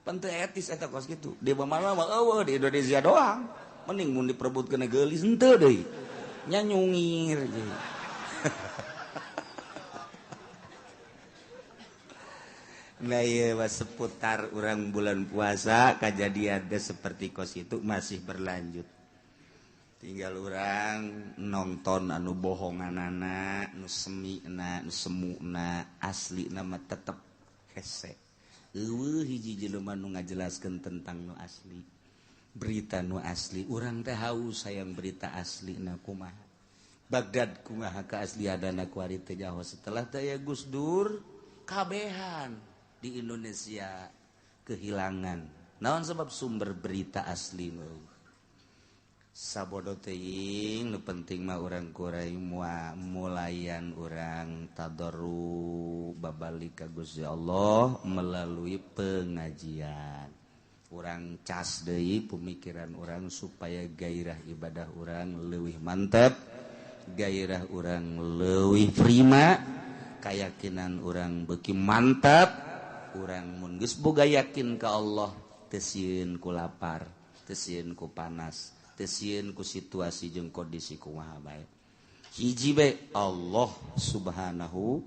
penteu etis eta kos kitu di mana mah eueuh di Indonesia doang mending mun diperebutkeun geulis henteu deui nya nyungir Nah iya seputar orang bulan puasa kejadian seperti kos itu masih berlanjut. Tinggal orang nonton anu bohongan anak, nu semina, nu semuna, asli nama tetep hese. Hiji jelema nu ngajelaskeun tentang nu asli. Berita nu asli, urang teh haus sayang berita asli na kumaha. Bagdad kumaha keaslianana ku ari teh Jawa setelah teh ya Gus Dur kabehan. Di Indonesia kehilangan. Naon sebab sumber berita asli nu. Sabodo teuing nu penting mah urang kuray mulayan urang tadarru babalik ka Gusti Allah melalui pengajian. Urang cas deui pemikiran urang supaya gairah ibadah urang leuwih mantep, gairah orang leuwih prima, kayakinan orang beuki mantap, orang mun geus boga yakin ka Allah teu sieun ku lapar, teu sieun ku panas, teu sieun ku situasi jeung kondisi kumaha bae. Hiji bae Allah Subhanahu